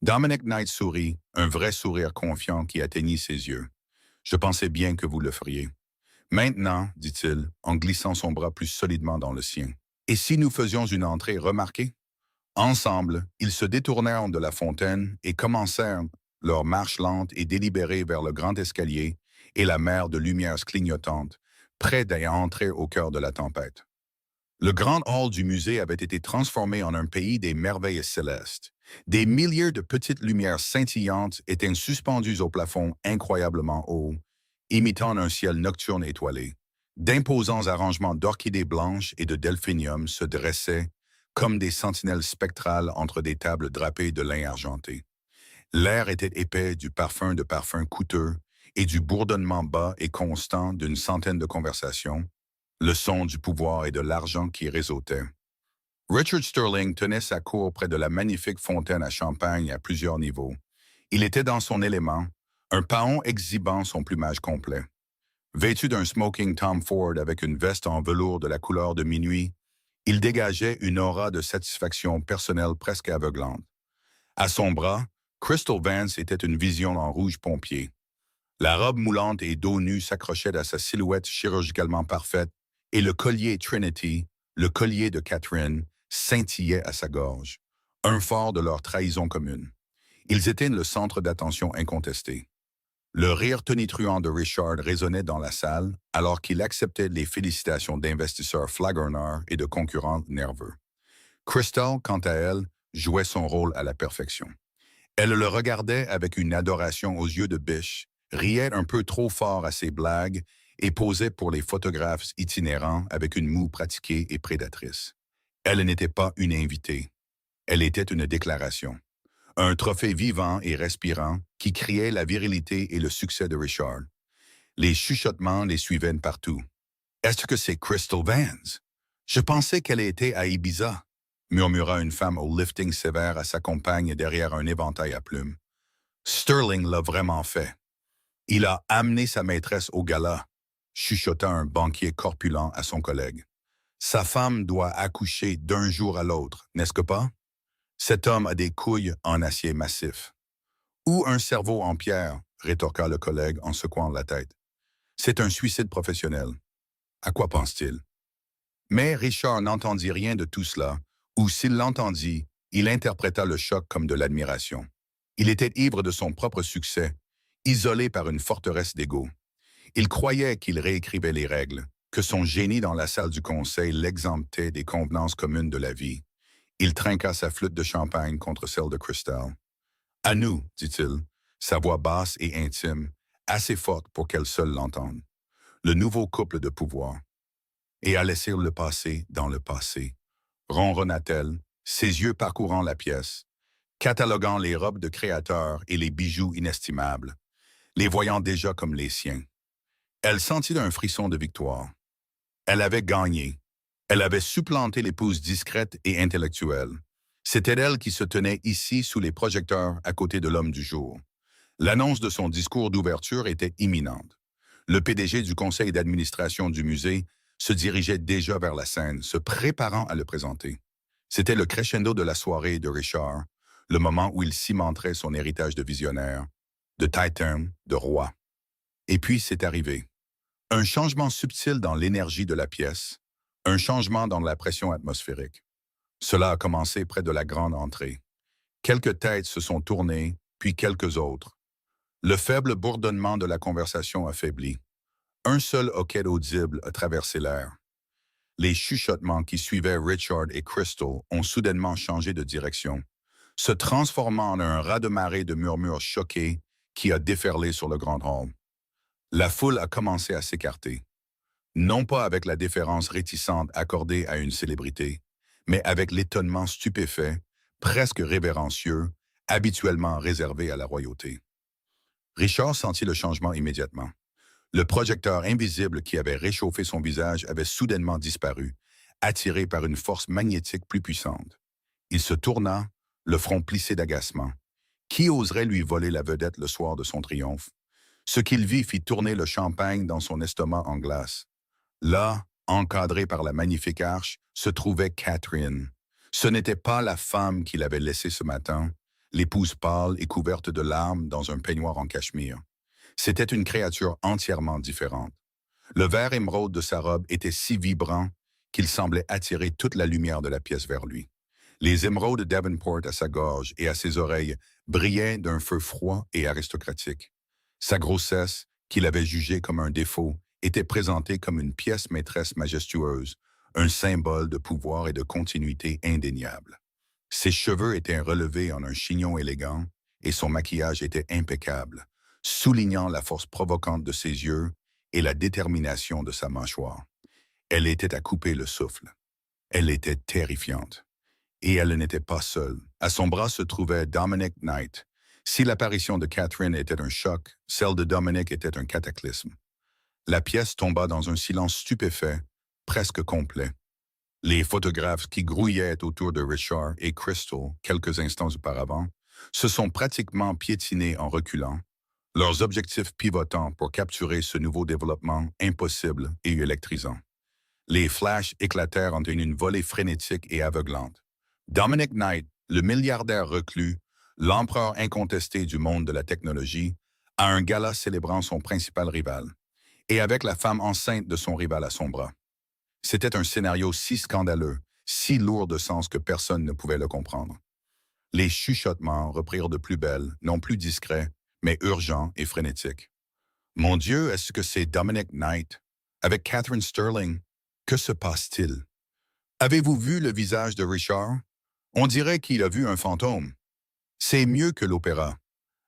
Dominic Knight sourit, un vrai sourire confiant qui atteignit ses yeux. « Je pensais bien que vous le feriez. » Maintenant, dit-il, en glissant son bras plus solidement dans le sien. « Et si nous faisions une entrée remarquée? » Ensemble, ils se détournèrent de la fontaine et commencèrent leur marche lente et délibérée vers le grand escalier et la mer de lumières clignotantes, près d'y entrer au cœur de la tempête. Le grand hall du musée avait été transformé en un pays des merveilles célestes. Des milliers de petites lumières scintillantes étaient suspendues au plafond incroyablement haut, imitant un ciel nocturne étoilé. D'imposants arrangements d'orchidées blanches et de delphinium se dressaient comme des sentinelles spectrales entre des tables drapées de lin argenté. L'air était épais du parfum de parfums coûteux et du bourdonnement bas et constant d'une centaine de conversations, le son du pouvoir et de l'argent qui réseautait. Richard Sterling tenait sa cour près de la magnifique fontaine à champagne à plusieurs niveaux. Il était dans son élément, un paon exhibant son plumage complet. Vêtu d'un smoking Tom Ford avec une veste en velours de la couleur de minuit, il dégageait une aura de satisfaction personnelle presque aveuglante. À son bras, Crystal Vance était une vision en rouge pompier. La robe moulante et dos nu s'accrochait à sa silhouette chirurgicalement parfaite, et le collier Trinity, le collier de Catherine, scintillait à sa gorge, un phare de leur trahison commune. Ils étaient le centre d'attention incontesté. Le rire tonitruant de Richard résonnait dans la salle alors qu'il acceptait les félicitations d'investisseurs flagorneurs et de concurrents nerveux. Crystal, quant à elle, jouait son rôle à la perfection. Elle le regardait avec une adoration aux yeux de biche, riait un peu trop fort à ses blagues et posait pour les photographes itinérants avec une moue pratiquée et prédatrice. Elle n'était pas une invitée. Elle était une déclaration. Un trophée vivant et respirant qui criait la virilité et le succès de Richard. Les chuchotements les suivaient partout. « Est-ce que c'est Crystal Vance? Je pensais qu'elle était à Ibiza, » murmura une femme au lifting sévère à sa compagne derrière un éventail à plumes. « Sterling l'a vraiment fait. Il a amené sa maîtresse au gala, » chuchota un banquier corpulent à son collègue. « Sa femme doit accoucher d'un jour à l'autre, n'est-ce que pas? Cet homme a des couilles en acier massif. »« Ou un cerveau en pierre, » rétorqua le collègue en secouant la tête. « C'est un suicide professionnel. À quoi pense-t-il? » Mais Richard n'entendit rien de tout cela, ou s'il l'entendit, il interpréta le choc comme de l'admiration. Il était ivre de son propre succès, isolé par une forteresse d'ego. Il croyait qu'il réécrivait les règles, que son génie dans la salle du conseil l'exemptait des convenances communes de la vie. Il trinqua sa flûte de champagne contre celle de Crystal. « À nous, dit-il, sa voix basse et intime, assez forte pour qu'elle seule l'entende. Le nouveau couple de pouvoir. Et à laisser le passé dans le passé. » Ronronna-t-elle, ses yeux parcourant la pièce, cataloguant les robes de créateurs et les bijoux inestimables, les voyant déjà comme les siens. Elle sentit un frisson de victoire. Elle avait gagné. Elle avait supplanté l'épouse discrète et intellectuelle. C'était elle qui se tenait ici sous les projecteurs à côté de l'homme du jour. L'annonce de son discours d'ouverture était imminente. Le PDG du conseil d'administration du musée se dirigeait déjà vers la scène, se préparant à le présenter. C'était le crescendo de la soirée de Richard, le moment où il cimenterait son héritage de visionnaire, de titan, de roi. Et puis c'est arrivé. Un changement subtil dans l'énergie de la pièce, un changement dans la pression atmosphérique. Cela a commencé près de la grande entrée. Quelques têtes se sont tournées, puis quelques autres. Le faible bourdonnement de la conversation affaibli. Un seul hoquet audible a traversé l'air. Les chuchotements qui suivaient Richard et Crystal ont soudainement changé de direction, se transformant en un raz-de-marée de murmures choqués qui a déferlé sur le grand hall. La foule a commencé à s'écarter. Non pas avec la déférence réticente accordée à une célébrité, mais avec l'étonnement stupéfait, presque révérencieux, habituellement réservé à la royauté. Richard sentit le changement immédiatement. Le projecteur invisible qui avait réchauffé son visage avait soudainement disparu, attiré par une force magnétique plus puissante. Il se tourna, le front plissé d'agacement. Qui oserait lui voler la vedette le soir de son triomphe? Ce qu'il vit fit tourner le champagne dans son estomac en glace. Là, encadrée par la magnifique arche, se trouvait Catherine. Ce n'était pas la femme qu'il avait laissée ce matin, l'épouse pâle et couverte de larmes dans un peignoir en cachemire. C'était une créature entièrement différente. Le vert émeraude de sa robe était si vibrant qu'il semblait attirer toute la lumière de la pièce vers lui. Les émeraudes Davenport à sa gorge et à ses oreilles brillaient d'un feu froid et aristocratique. Sa grossesse, qu'il avait jugée comme un défaut, était présentée comme une pièce maîtresse majestueuse, un symbole de pouvoir et de continuité indéniable. Ses cheveux étaient relevés en un chignon élégant et son maquillage était impeccable, soulignant la force provocante de ses yeux et la détermination de sa mâchoire. Elle était à couper le souffle. Elle était terrifiante. Et elle n'était pas seule. À son bras se trouvait Dominic Knight. Si l'apparition de Catherine était un choc, celle de Dominic était un cataclysme. La pièce tomba dans un silence stupéfait, presque complet. Les photographes qui grouillaient autour de Richard et Crystal quelques instants auparavant se sont pratiquement piétinés en reculant, leurs objectifs pivotant pour capturer ce nouveau développement impossible et électrisant. Les flashs éclatèrent en une volée frénétique et aveuglante. Dominic Knight, le milliardaire reclus, l'empereur incontesté du monde de la technologie, à un gala célébrant son principal rival, et avec la femme enceinte de son rival à son bras. C'était un scénario si scandaleux, si lourd de sens que personne ne pouvait le comprendre. Les chuchotements reprirent de plus belle, non plus discrets, mais urgents et frénétiques. Mon Dieu, est-ce que c'est Dominic Knight? Avec Catherine Sterling? Que se passe-t-il? Avez-vous vu le visage de Richard? On dirait qu'il a vu un fantôme. C'est mieux que l'opéra.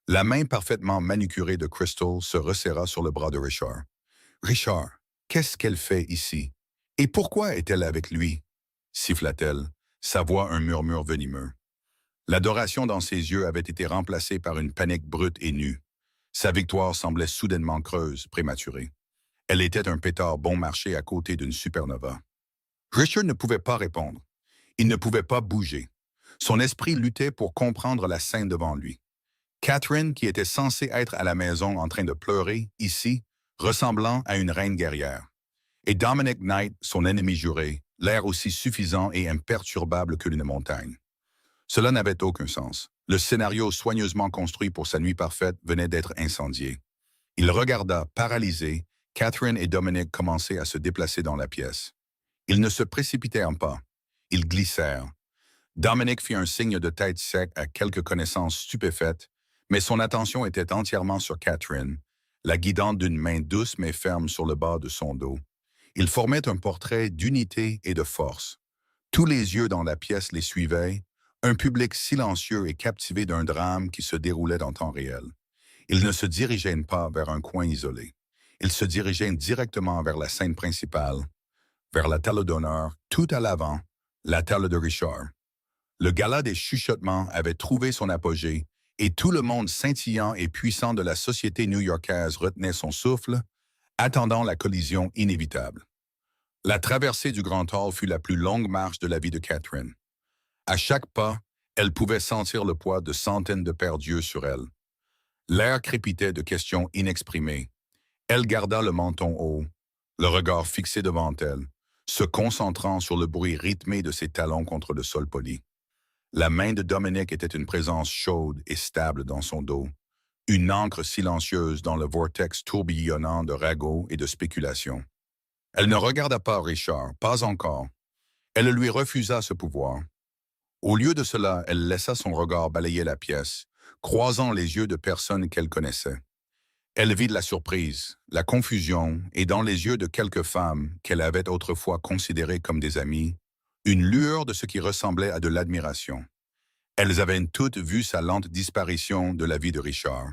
La main parfaitement manucurée de Crystal se resserra sur le bras de Richard. Richard, qu'est-ce qu'elle fait ici? Et pourquoi est-elle avec lui? Siffla-t-elle, sa voix un murmure venimeux. L'adoration dans ses yeux avait été remplacée par une panique brute et nue. Sa victoire semblait soudainement creuse, prématurée. Elle était un pétard bon marché à côté d'une supernova. Richard ne pouvait pas répondre. Il ne pouvait pas bouger. Son esprit luttait pour comprendre la scène devant lui. Catherine, qui était censée être à la maison en train de pleurer, ici, ressemblant à une reine guerrière. Et Dominic Knight, son ennemi juré, l'air aussi suffisant et imperturbable que l'une montagne. Cela n'avait aucun sens. Le scénario soigneusement construit pour sa nuit parfaite venait d'être incendié. Il regarda, paralysé, Catherine et Dominic commencer à se déplacer dans la pièce. Ils ne se précipitèrent pas. Ils glissèrent. Dominic fit un signe de tête sec à quelques connaissances stupéfaites, mais son attention était entièrement sur Catherine, la guidant d'une main douce mais ferme sur le bas de son dos. Ils formaient un portrait d'unité et de force. Tous les yeux dans la pièce les suivaient, un public silencieux et captivé d'un drame qui se déroulait en temps réel. Ils ne se dirigeaient pas vers un coin isolé. Ils se dirigeaient directement vers la scène principale, vers la table d'honneur, tout à l'avant, la table de Richard. Le gala des chuchotements avait trouvé son apogée et tout le monde scintillant et puissant de la société new-yorkaise retenait son souffle, attendant la collision inévitable. La traversée du Grand Hall fut la plus longue marche de la vie de Catherine. À chaque pas, elle pouvait sentir le poids de centaines de pères Dieu sur elle. L'air crépitait de questions inexprimées. Elle garda le menton haut, le regard fixé devant elle, se concentrant sur le bruit rythmé de ses talons contre le sol poli. La main de Dominic était une présence chaude et stable dans son dos, une encre silencieuse dans le vortex tourbillonnant de ragots et de spéculations. Elle ne regarda pas Richard, pas encore. Elle lui refusa ce pouvoir. Au lieu de cela, elle laissa son regard balayer la pièce, croisant les yeux de personnes qu'elle connaissait. Elle vit de la surprise, la confusion, et dans les yeux de quelques femmes qu'elle avait autrefois considérées comme des amies, une lueur de ce qui ressemblait à de l'admiration. Elles avaient toutes vu sa lente disparition de la vie de Richard.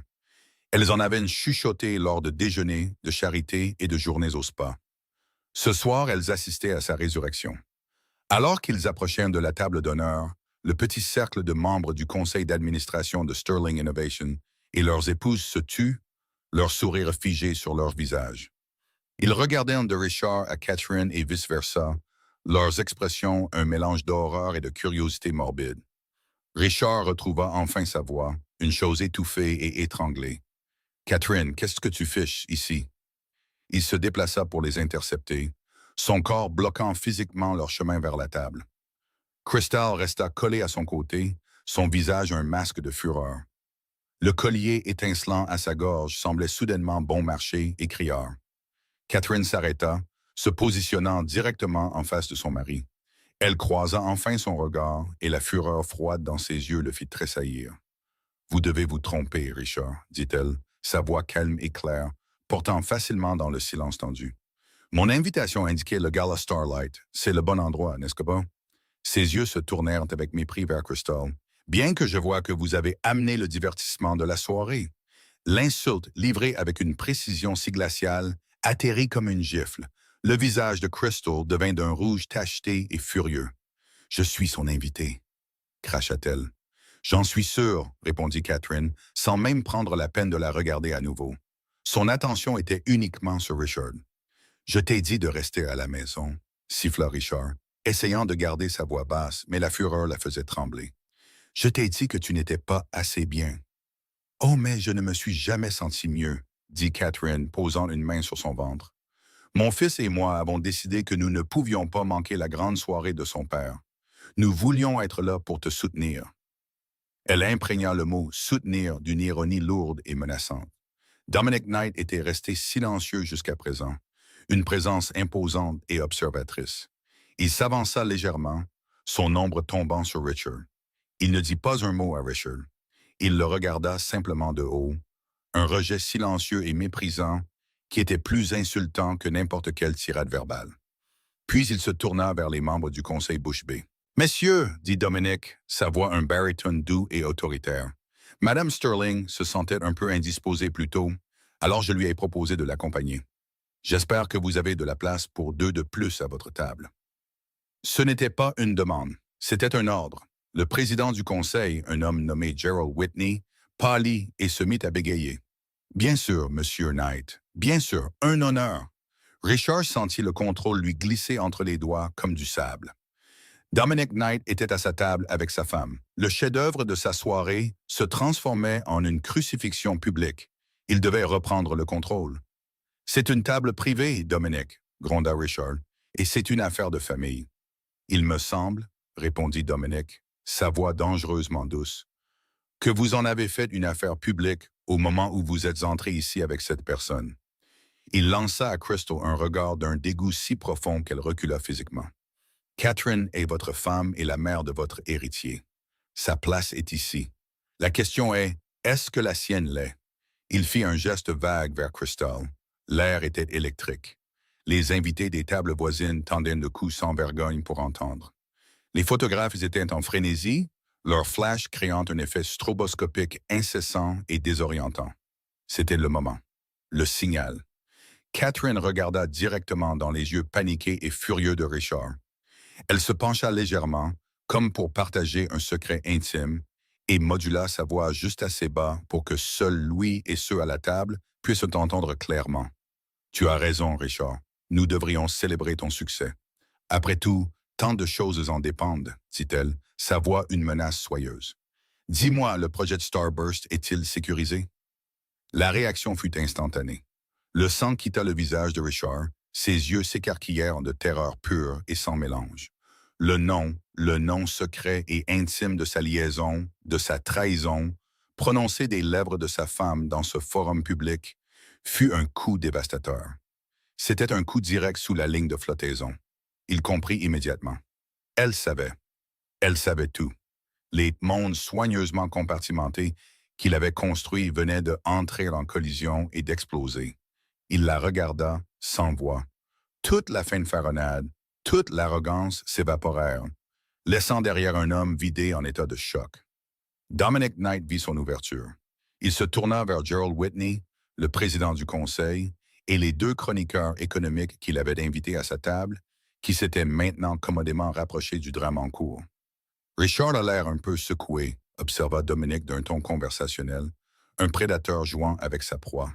Elles en avaient chuchoté lors de déjeuners, de charité et de journées au spa. Ce soir, elles assistaient à sa résurrection. Alors qu'ils approchèrent de la table d'honneur, le petit cercle de membres du conseil d'administration de Sterling Innovation et leurs épouses se tuent, leur sourire figé sur leur visage. Ils regardèrent de Richard à Catherine et vice-versa, leurs expressions un mélange d'horreur et de curiosité morbide. Richard retrouva enfin sa voix, une chose étouffée et étranglée. « Catherine, qu'est-ce que tu fiches ici? » Il se déplaça pour les intercepter, son corps bloquant physiquement leur chemin vers la table. Crystal resta collée à son côté, son visage un masque de fureur. Le collier étincelant à sa gorge semblait soudainement bon marché et criard. Catherine s'arrêta, se positionnant directement en face de son mari. Elle croisa enfin son regard et la fureur froide dans ses yeux le fit tressaillir. « Vous devez vous tromper, Richard, dit-elle, sa voix calme et claire, portant facilement dans le silence tendu. Mon invitation indiquait le Gala Starlight. C'est le bon endroit, n'est-ce pas? Ses yeux se tournèrent avec mépris vers Crystal. Bien que je vois que vous avez amené le divertissement de la soirée. L'insulte, livrée avec une précision si glaciale, atterrit comme une gifle. Le visage de Crystal devint d'un rouge tacheté et furieux. « Je suis son invité, » cracha-t-elle. « J'en suis sûre, » répondit Catherine, sans même prendre la peine de la regarder à nouveau. Son attention était uniquement sur Richard. « Je t'ai dit de rester à la maison, » siffla Richard, essayant de garder sa voix basse, mais la fureur la faisait trembler. « Je t'ai dit que tu n'étais pas assez bien. »« Oh, mais je ne me suis jamais senti mieux, » dit Catherine, posant une main sur son ventre. « Mon fils et moi avons décidé que nous ne pouvions pas manquer la grande soirée de son père. Nous voulions être là pour te soutenir. » Elle imprégna le mot « soutenir » d'une ironie lourde et menaçante. Dominic Knight était resté silencieux jusqu'à présent, une présence imposante et observatrice. Il s'avança légèrement, son ombre tombant sur Richard. Il ne dit pas un mot à Richard. Il le regarda simplement de haut, un rejet silencieux et méprisant qui était plus insultant que n'importe quelle tirade verbale. Puis il se tourna vers les membres du conseil bouche bée. « Messieurs, dit Dominic, sa voix un baryton doux et autoritaire. Madame Sterling se sentait un peu indisposée plus tôt, alors je lui ai proposé de l'accompagner. J'espère que vous avez de la place pour 2 de plus à votre table. » Ce n'était pas une demande, c'était un ordre. Le président du conseil, un homme nommé Gerald Whitney, pâlit et se mit à bégayer. « Bien sûr, Monsieur Knight, bien sûr, un honneur. » Richard sentit le contrôle lui glisser entre les doigts comme du sable. Dominic Knight était à sa table avec sa femme. Le chef-d'œuvre de sa soirée se transformait en une crucifixion publique. Il devait reprendre le contrôle. « C'est une table privée, Dominic, » gronda Richard, « et c'est une affaire de famille. »« Il me semble, » répondit Dominic, sa voix dangereusement douce, « que vous en avez fait une affaire publique au moment où vous êtes entré ici avec cette personne. » Il lança à Crystal un regard d'un dégoût si profond qu'elle recula physiquement. « Catherine est votre femme et la mère de votre héritier. Sa place est ici. La question est-ce que la sienne l'est? » Il fit un geste vague vers Crystal. L'air était électrique. Les invités des tables voisines tendaient le cou sans vergogne pour entendre. Les photographes étaient en frénésie, leur flash créant un effet stroboscopique incessant et désorientant. C'était le moment. Le signal. Catherine regarda directement dans les yeux paniqués et furieux de Richard. Elle se pencha légèrement, comme pour partager un secret intime, et modula sa voix juste assez bas pour que seuls Louis et ceux à la table puissent entendre clairement. « Tu as raison, Richard. Nous devrions célébrer ton succès. Après tout, tant de choses en dépendent, dit-elle, sa voix une menace soyeuse. « Dis-moi, le projet de Starburst est-il sécurisé? » La réaction fut instantanée. Le sang quitta le visage de Richard, ses yeux s'écarquillèrent de terreur pure et sans mélange. Le nom secret et intime de sa liaison, de sa trahison, prononcé des lèvres de sa femme dans ce forum public, fut un coup dévastateur. C'était un coup direct sous la ligne de flottaison. Il comprit immédiatement. Elle savait tout. Les mondes soigneusement compartimentés qu'il avait construits venaient de entrer en collision et d'exploser. Il la regarda, sans voix. Toute la fanfaronnade, toute l'arrogance s'évaporèrent, laissant derrière un homme vidé en état de choc. Dominic Knight vit son ouverture. Il se tourna vers Gerald Whitney, le président du conseil, et les 2 chroniqueurs économiques qu'il avait invités à sa table, qui s'étaient maintenant commodément rapprochés du drame en cours. Richard a l'air un peu secoué, observa Dominic d'un ton conversationnel, un prédateur jouant avec sa proie.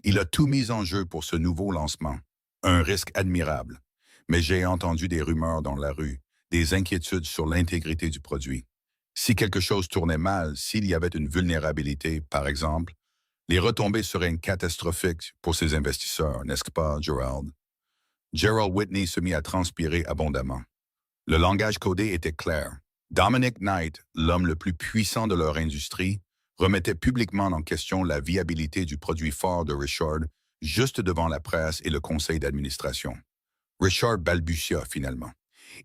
Il a tout mis en jeu pour ce nouveau lancement, un risque admirable, mais j'ai entendu des rumeurs dans la rue, des inquiétudes sur l'intégrité du produit. Si quelque chose tournait mal, s'il y avait une vulnérabilité, par exemple, les retombées seraient catastrophiques pour ces investisseurs, n'est-ce pas, Gerald? Gerald Whitney se mit à transpirer abondamment. Le langage codé était clair. Dominic Knight, l'homme le plus puissant de leur industrie, remettait publiquement en question la viabilité du produit fort de Richard juste devant la presse et le conseil d'administration. Richard balbutia finalement.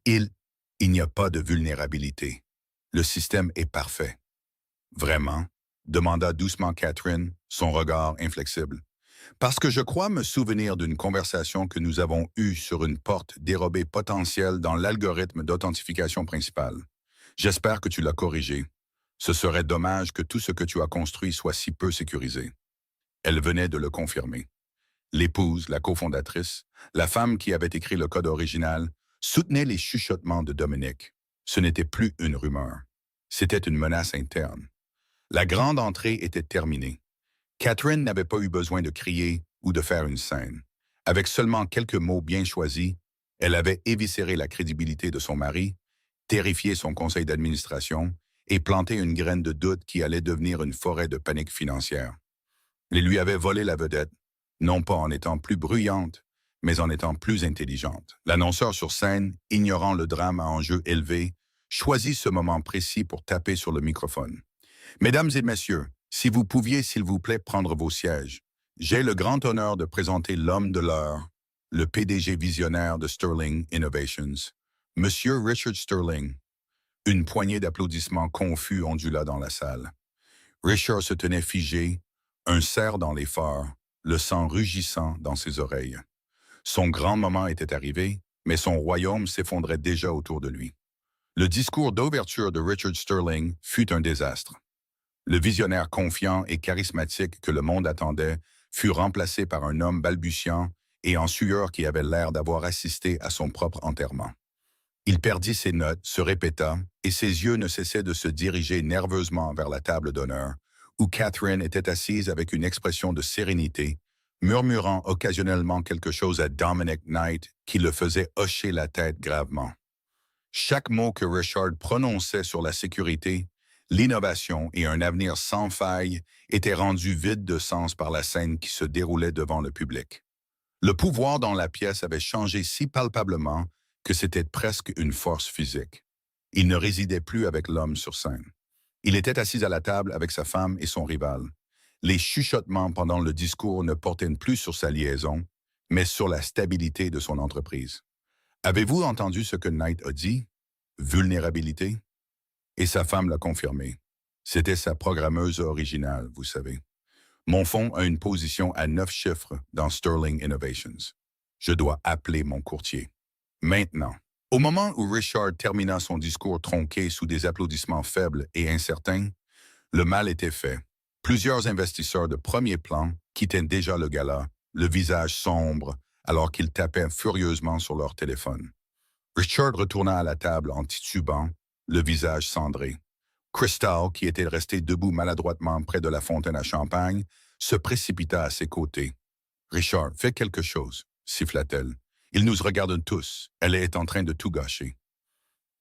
Il n'y a pas de vulnérabilité. Le système est parfait. Vraiment? Demanda doucement Catherine, son regard inflexible. Parce que je crois me souvenir d'une conversation que nous avons eue sur une porte dérobée potentielle dans l'algorithme d'authentification principale. J'espère que tu l'as corrigé. Ce serait dommage que tout ce que tu as construit soit si peu sécurisé. Elle venait de le confirmer. L'épouse, la cofondatrice, la femme qui avait écrit le code original, soutenait les chuchotements de Dominic. Ce n'était plus une rumeur. C'était une menace interne. La grande entrée était terminée. Catherine n'avait pas eu besoin de crier ou de faire une scène. Avec seulement quelques mots bien choisis, elle avait éviscéré la crédibilité de son mari, terrifié son conseil d'administration et planté une graine de doute qui allait devenir une forêt de panique financière. Elle lui avait volé la vedette, non pas en étant plus bruyante, mais en étant plus intelligente. L'annonceur sur scène, ignorant le drame à enjeu élevé, choisit ce moment précis pour taper sur le microphone. « Mesdames et messieurs, si vous pouviez, s'il vous plaît, prendre vos sièges. J'ai le grand honneur de présenter l'homme de l'heure, le PDG visionnaire de Sterling Innovations, Monsieur Richard Sterling. Une poignée d'applaudissements confus ondula dans la salle. Richard se tenait figé, un cerf dans les phares, le sang rugissant dans ses oreilles. Son grand moment était arrivé, mais son royaume s'effondrait déjà autour de lui. Le discours d'ouverture de Richard Sterling fut un désastre. Le visionnaire confiant et charismatique que le monde attendait fut remplacé par un homme balbutiant et en sueur qui avait l'air d'avoir assisté à son propre enterrement. Il perdit ses notes, se répéta, et ses yeux ne cessaient de se diriger nerveusement vers la table d'honneur, où Catherine était assise avec une expression de sérénité, murmurant occasionnellement quelque chose à Dominic Knight qui le faisait hocher la tête gravement. Chaque mot que Richard prononçait sur la sécurité, l'innovation et un avenir sans faille était rendu vide de sens par la scène qui se déroulait devant le public. Le pouvoir dans la pièce avait changé si palpablement que c'était presque une force physique. Il ne résidait plus avec l'homme sur scène. Il était assis à la table avec sa femme et son rival. Les chuchotements pendant le discours ne portaient plus sur sa liaison, mais sur la stabilité de son entreprise. Avez-vous entendu ce que Knight a dit? Vulnérabilité? Et sa femme l'a confirmé. C'était sa programmeuse originale, vous savez. Mon fonds a une position à 9 chiffres dans Sterling Innovations. Je dois appeler mon courtier. Maintenant. Au moment où Richard termina son discours tronqué sous des applaudissements faibles et incertains, le mal était fait. Plusieurs investisseurs de premier plan quittaient déjà le gala, le visage sombre, alors qu'ils tapaient furieusement sur leur téléphone. Richard retourna à la table en titubant, le visage cendré. Crystal, qui était restée debout maladroitement près de la fontaine à champagne, se précipita à ses côtés. « Richard, fais quelque chose, » siffla-t-elle. « Ils nous regardent tous. Elle est en train de tout gâcher. »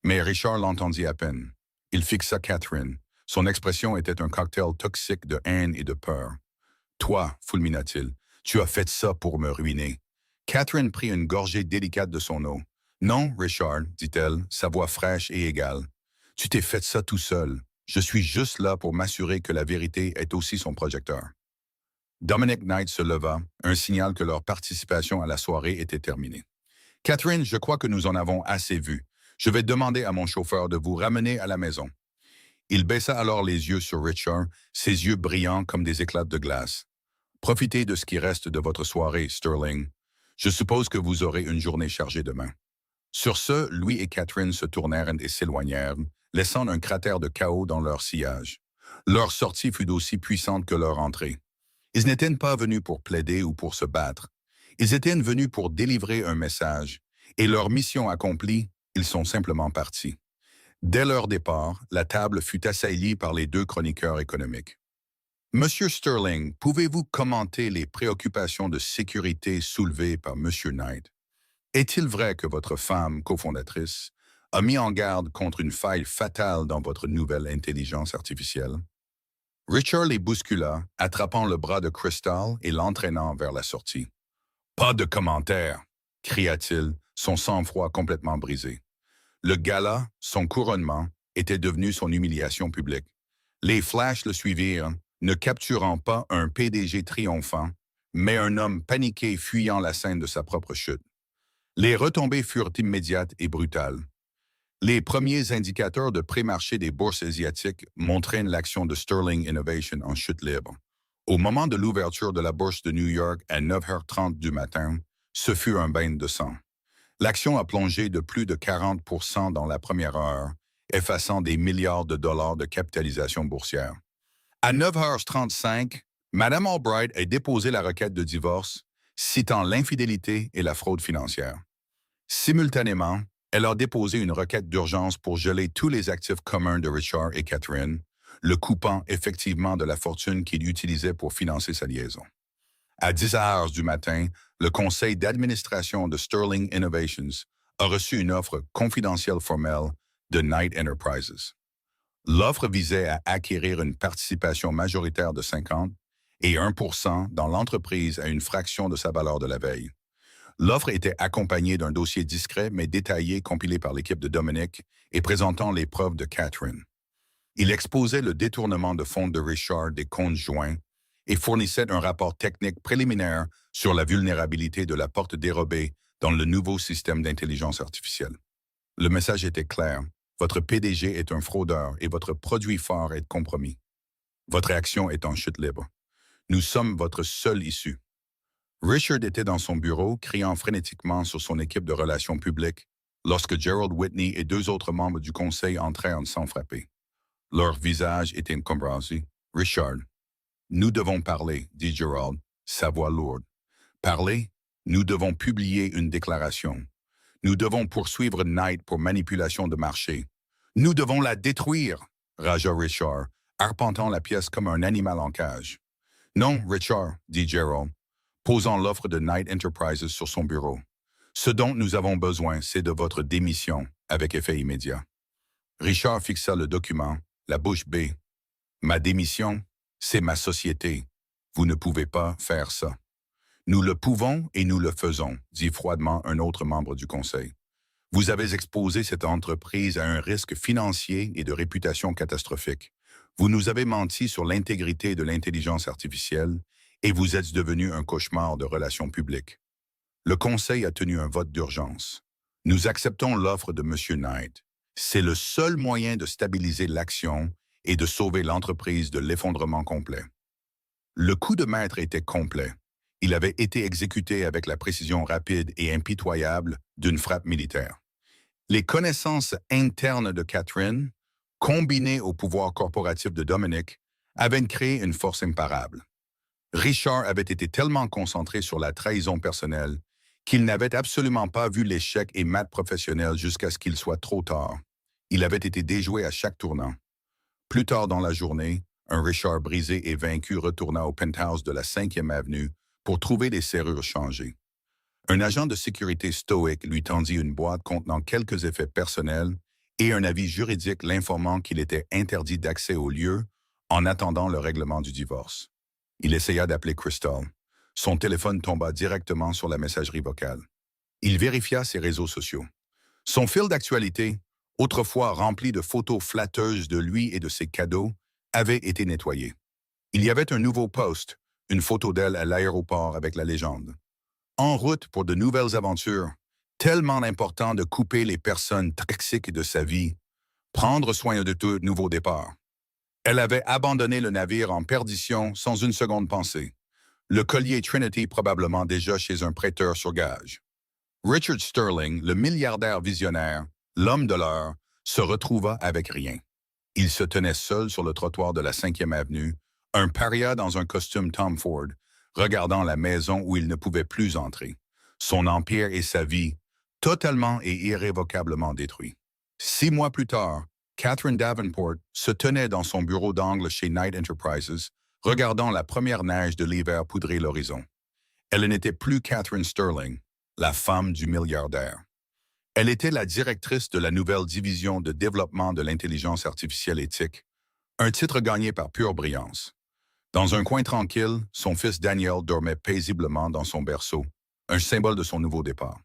Mais Richard l'entendit à peine. Il fixa Catherine. Son expression était un cocktail toxique de haine et de peur. « Toi, fulmina-t-il, tu as fait ça pour me ruiner. » Catherine prit une gorgée délicate de son eau. « Non, Richard, dit-elle, sa voix fraîche et égale. Tu t'es fait ça tout seul. Je suis juste là pour m'assurer que la vérité est aussi son projecteur. » Dominic Knight se leva, un signal que leur participation à la soirée était terminée. « Catherine, je crois que nous en avons assez vu. Je vais demander à mon chauffeur de vous ramener à la maison. » Il baissa alors les yeux sur Richard, ses yeux brillants comme des éclats de glace. « Profitez de ce qui reste de votre soirée, Sterling. Je suppose que vous aurez une journée chargée demain. » Sur ce, Louis et Catherine se tournèrent et s'éloignèrent, laissant un cratère de chaos dans leur sillage. Leur sortie fut aussi puissante que leur entrée. Ils n'étaient pas venus pour plaider ou pour se battre. Ils étaient venus pour délivrer un message, et leur mission accomplie, ils sont simplement partis. Dès leur départ, la table fut assaillie par les deux chroniqueurs économiques. « Monsieur Sterling, pouvez-vous commenter les préoccupations de sécurité soulevées par Monsieur Knight? Est-il vrai que votre femme, cofondatrice, a mis en garde contre une faille fatale dans votre nouvelle intelligence artificielle? » Richard les bouscula, attrapant le bras de Crystal et l'entraînant vers la sortie. « Pas de commentaires !» cria-t-il, son sang-froid complètement brisé. Le gala, son couronnement, était devenu son humiliation publique. Les flashs le suivirent, ne capturant pas un PDG triomphant, mais un homme paniqué fuyant la scène de sa propre chute. Les retombées furent immédiates et brutales. Les premiers indicateurs de pré-marché des bourses asiatiques montraient l'action de Sterling Innovation en chute libre. Au moment de l'ouverture de la bourse de New York à 9h30 du matin, ce fut un bain de sang. L'action a plongé de plus de 40% dans la première heure, effaçant des milliards de dollars de capitalisation boursière. À 9h35, Mme Albright a déposé la requête de divorce, citant l'infidélité et la fraude financière. Simultanément, elle a déposé une requête d'urgence pour geler tous les actifs communs de Richard et Catherine, le coupant effectivement de la fortune qu'il utilisait pour financer sa liaison. À 10h du matin, le conseil d'administration de Sterling Innovations a reçu une offre confidentielle formelle de Knight Enterprises. L'offre visait à acquérir une participation majoritaire de 50 et 1% dans l'entreprise à une fraction de sa valeur de la veille. L'offre était accompagnée d'un dossier discret mais détaillé compilé par l'équipe de Dominic et présentant les preuves de Catherine. Il exposait le détournement de fonds de Richard des comptes joints et fournissait un rapport technique préliminaire sur la vulnérabilité de la porte dérobée dans le nouveau système d'intelligence artificielle. Le message était clair. Votre PDG est un fraudeur et votre produit phare est compromis. Votre action est en chute libre. Nous sommes votre seule issue. Richard était dans son bureau, criant frénétiquement sur son équipe de relations publiques, lorsque Gerald Whitney et deux autres membres du conseil entrèrent sans frapper. Leur visage était embarrassé. « Richard, nous devons parler, » dit Gerald, sa voix lourde. « Parler? Nous devons publier une déclaration. Nous devons poursuivre Knight pour manipulation de marché. Nous devons la détruire, » ragea Richard, arpentant la pièce comme un animal en cage. « Non, Richard, » dit Gerald, posant l'offre de Knight Enterprises sur son bureau. « Ce dont nous avons besoin, c'est de votre démission, avec effet immédiat. » Richard fixa le document, la bouche bée. « Ma démission, c'est ma société. Vous ne pouvez pas faire ça. »« Nous le pouvons et nous le faisons, » dit froidement un autre membre du conseil. « Vous avez exposé cette entreprise à un risque financier et de réputation catastrophique. Vous nous avez menti sur l'intégrité de l'intelligence artificielle et vous êtes devenu un cauchemar de relations publiques. » Le conseil a tenu un vote d'urgence. « Nous acceptons l'offre de M. Knight. C'est le seul moyen de stabiliser l'action et de sauver l'entreprise de l'effondrement complet. » Le coup de maître était complet. Il avait été exécuté avec la précision rapide et impitoyable d'une frappe militaire. Les connaissances internes de Catherine, combinées au pouvoir corporatif de Dominic, avaient créé une force imparable. Richard avait été tellement concentré sur la trahison personnelle qu'il n'avait absolument pas vu l'échec et mat professionnel jusqu'à ce qu'il soit trop tard. Il avait été déjoué à chaque tournant. Plus tard dans la journée, un Richard brisé et vaincu retourna au penthouse de la 5e avenue pour trouver les serrures changées. Un agent de sécurité stoïque lui tendit une boîte contenant quelques effets personnels et un avis juridique l'informant qu'il était interdit d'accès au lieu en attendant le règlement du divorce. Il essaya d'appeler Crystal. Son téléphone tomba directement sur la messagerie vocale. Il vérifia ses réseaux sociaux. Son fil d'actualité, autrefois rempli de photos flatteuses de lui et de ses cadeaux, avait été nettoyé. Il y avait un nouveau post, une photo d'elle à l'aéroport avec la légende. En route pour de nouvelles aventures, tellement important de couper les personnes toxiques de sa vie, prendre soin de tout nouveau départ. Elle avait abandonné le navire en perdition sans une seconde pensée. Le collier Trinity probablement déjà chez un prêteur sur gage. Richard Sterling, le milliardaire visionnaire, l'homme de l'heure, se retrouva avec rien. Il se tenait seul sur le trottoir de la 5e avenue, un paria dans un costume Tom Ford, regardant la maison où il ne pouvait plus entrer. Son empire et sa vie, totalement et irrévocablement détruits. 6 mois plus tard, Catherine Davenport se tenait dans son bureau d'angle chez Knight Enterprises, regardant la première neige de l'hiver poudrer l'horizon. Elle n'était plus Catherine Sterling, la femme du milliardaire. Elle était la directrice de la nouvelle division de développement de l'intelligence artificielle éthique, un titre gagné par pure brillance. Dans un coin tranquille, son fils Daniel dormait paisiblement dans son berceau, un symbole de son nouveau départ.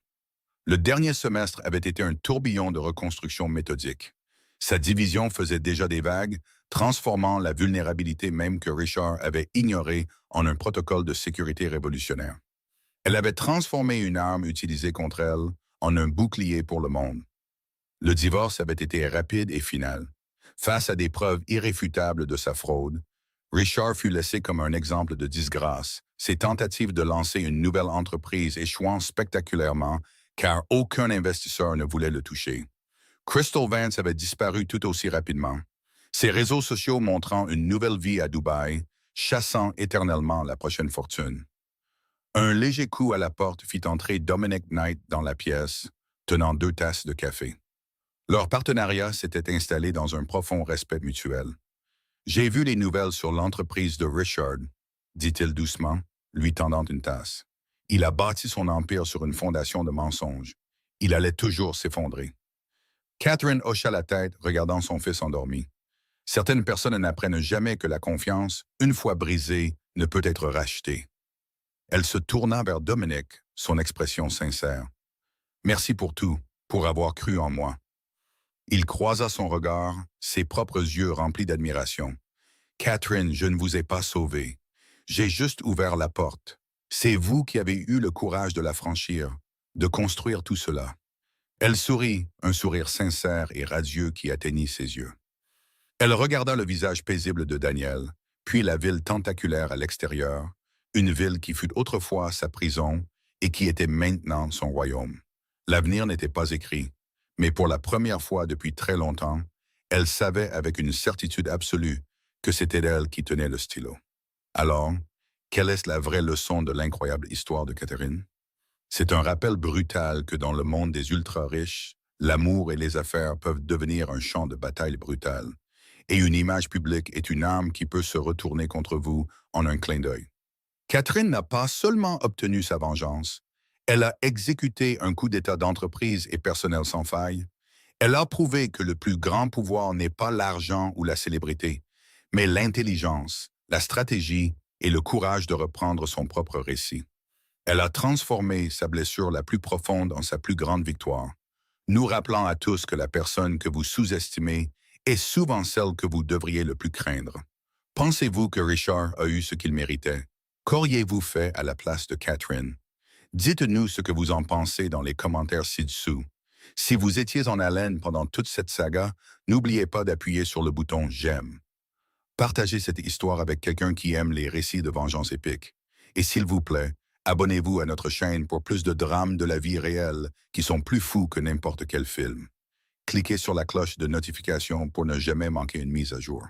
Le dernier semestre avait été un tourbillon de reconstruction méthodique. Sa division faisait déjà des vagues, transformant la vulnérabilité même que Richard avait ignorée en un protocole de sécurité révolutionnaire. Elle avait transformé une arme utilisée contre elle en un bouclier pour le monde. Le divorce avait été rapide et final. Face à des preuves irréfutables de sa fraude, Richard fut laissé comme un exemple de disgrâce, ses tentatives de lancer une nouvelle entreprise échouant spectaculairement car aucun investisseur ne voulait le toucher. Crystal Vance avait disparu tout aussi rapidement, ses réseaux sociaux montrant une nouvelle vie à Dubaï, chassant éternellement la prochaine fortune. Un léger coup à la porte fit entrer Dominic Knight dans la pièce, tenant 2 tasses de café. Leur partenariat s'était installé dans un profond respect mutuel. « J'ai vu les nouvelles sur l'entreprise de Richard, » dit-il doucement, lui tendant une tasse. « Il a bâti son empire sur une fondation de mensonges. Il allait toujours s'effondrer. » Catherine hocha la tête, regardant son fils endormi. Certaines personnes n'apprennent jamais que la confiance, une fois brisée, ne peut être rachetée. Elle se tourna vers Dominic, son expression sincère. « Merci pour tout, pour avoir cru en moi. » Il croisa son regard, ses propres yeux remplis d'admiration. « Catherine, je ne vous ai pas sauvé. J'ai juste ouvert la porte. C'est vous qui avez eu le courage de la franchir, de construire tout cela. Elle sourit, un sourire sincère et radieux qui atteignit ses yeux. Elle regarda le visage paisible de Daniel, puis la ville tentaculaire à l'extérieur, une ville qui fut autrefois sa prison et qui était maintenant son royaume. L'avenir n'était pas écrit, mais pour la première fois depuis très longtemps, elle savait avec une certitude absolue que c'était elle qui tenait le stylo. Alors, quelle est la vraie leçon de l'incroyable histoire de Catherine? C'est un rappel brutal que dans le monde des ultra-riches, l'amour et les affaires peuvent devenir un champ de bataille brutal, et une image publique est une arme qui peut se retourner contre vous en un clin d'œil. Catherine n'a pas seulement obtenu sa vengeance, elle a exécuté un coup d'état d'entreprise et personnel sans faille. Elle a prouvé que le plus grand pouvoir n'est pas l'argent ou la célébrité, mais l'intelligence, la stratégie et le courage de reprendre son propre récit. Elle a transformé sa blessure la plus profonde en sa plus grande victoire, nous rappelant à tous que la personne que vous sous-estimez est souvent celle que vous devriez le plus craindre. Pensez-vous que Richard a eu ce qu'il méritait? Qu'auriez-vous fait à la place de Catherine? Dites-nous ce que vous en pensez dans les commentaires ci-dessous. Si vous étiez en haleine pendant toute cette saga, n'oubliez pas d'appuyer sur le bouton «J'aime». Partagez cette histoire avec quelqu'un qui aime les récits de vengeance épique. Et s'il vous plaît, abonnez-vous à notre chaîne pour plus de drames de la vie réelle qui sont plus fous que n'importe quel film. Cliquez sur la cloche de notification pour ne jamais manquer une mise à jour.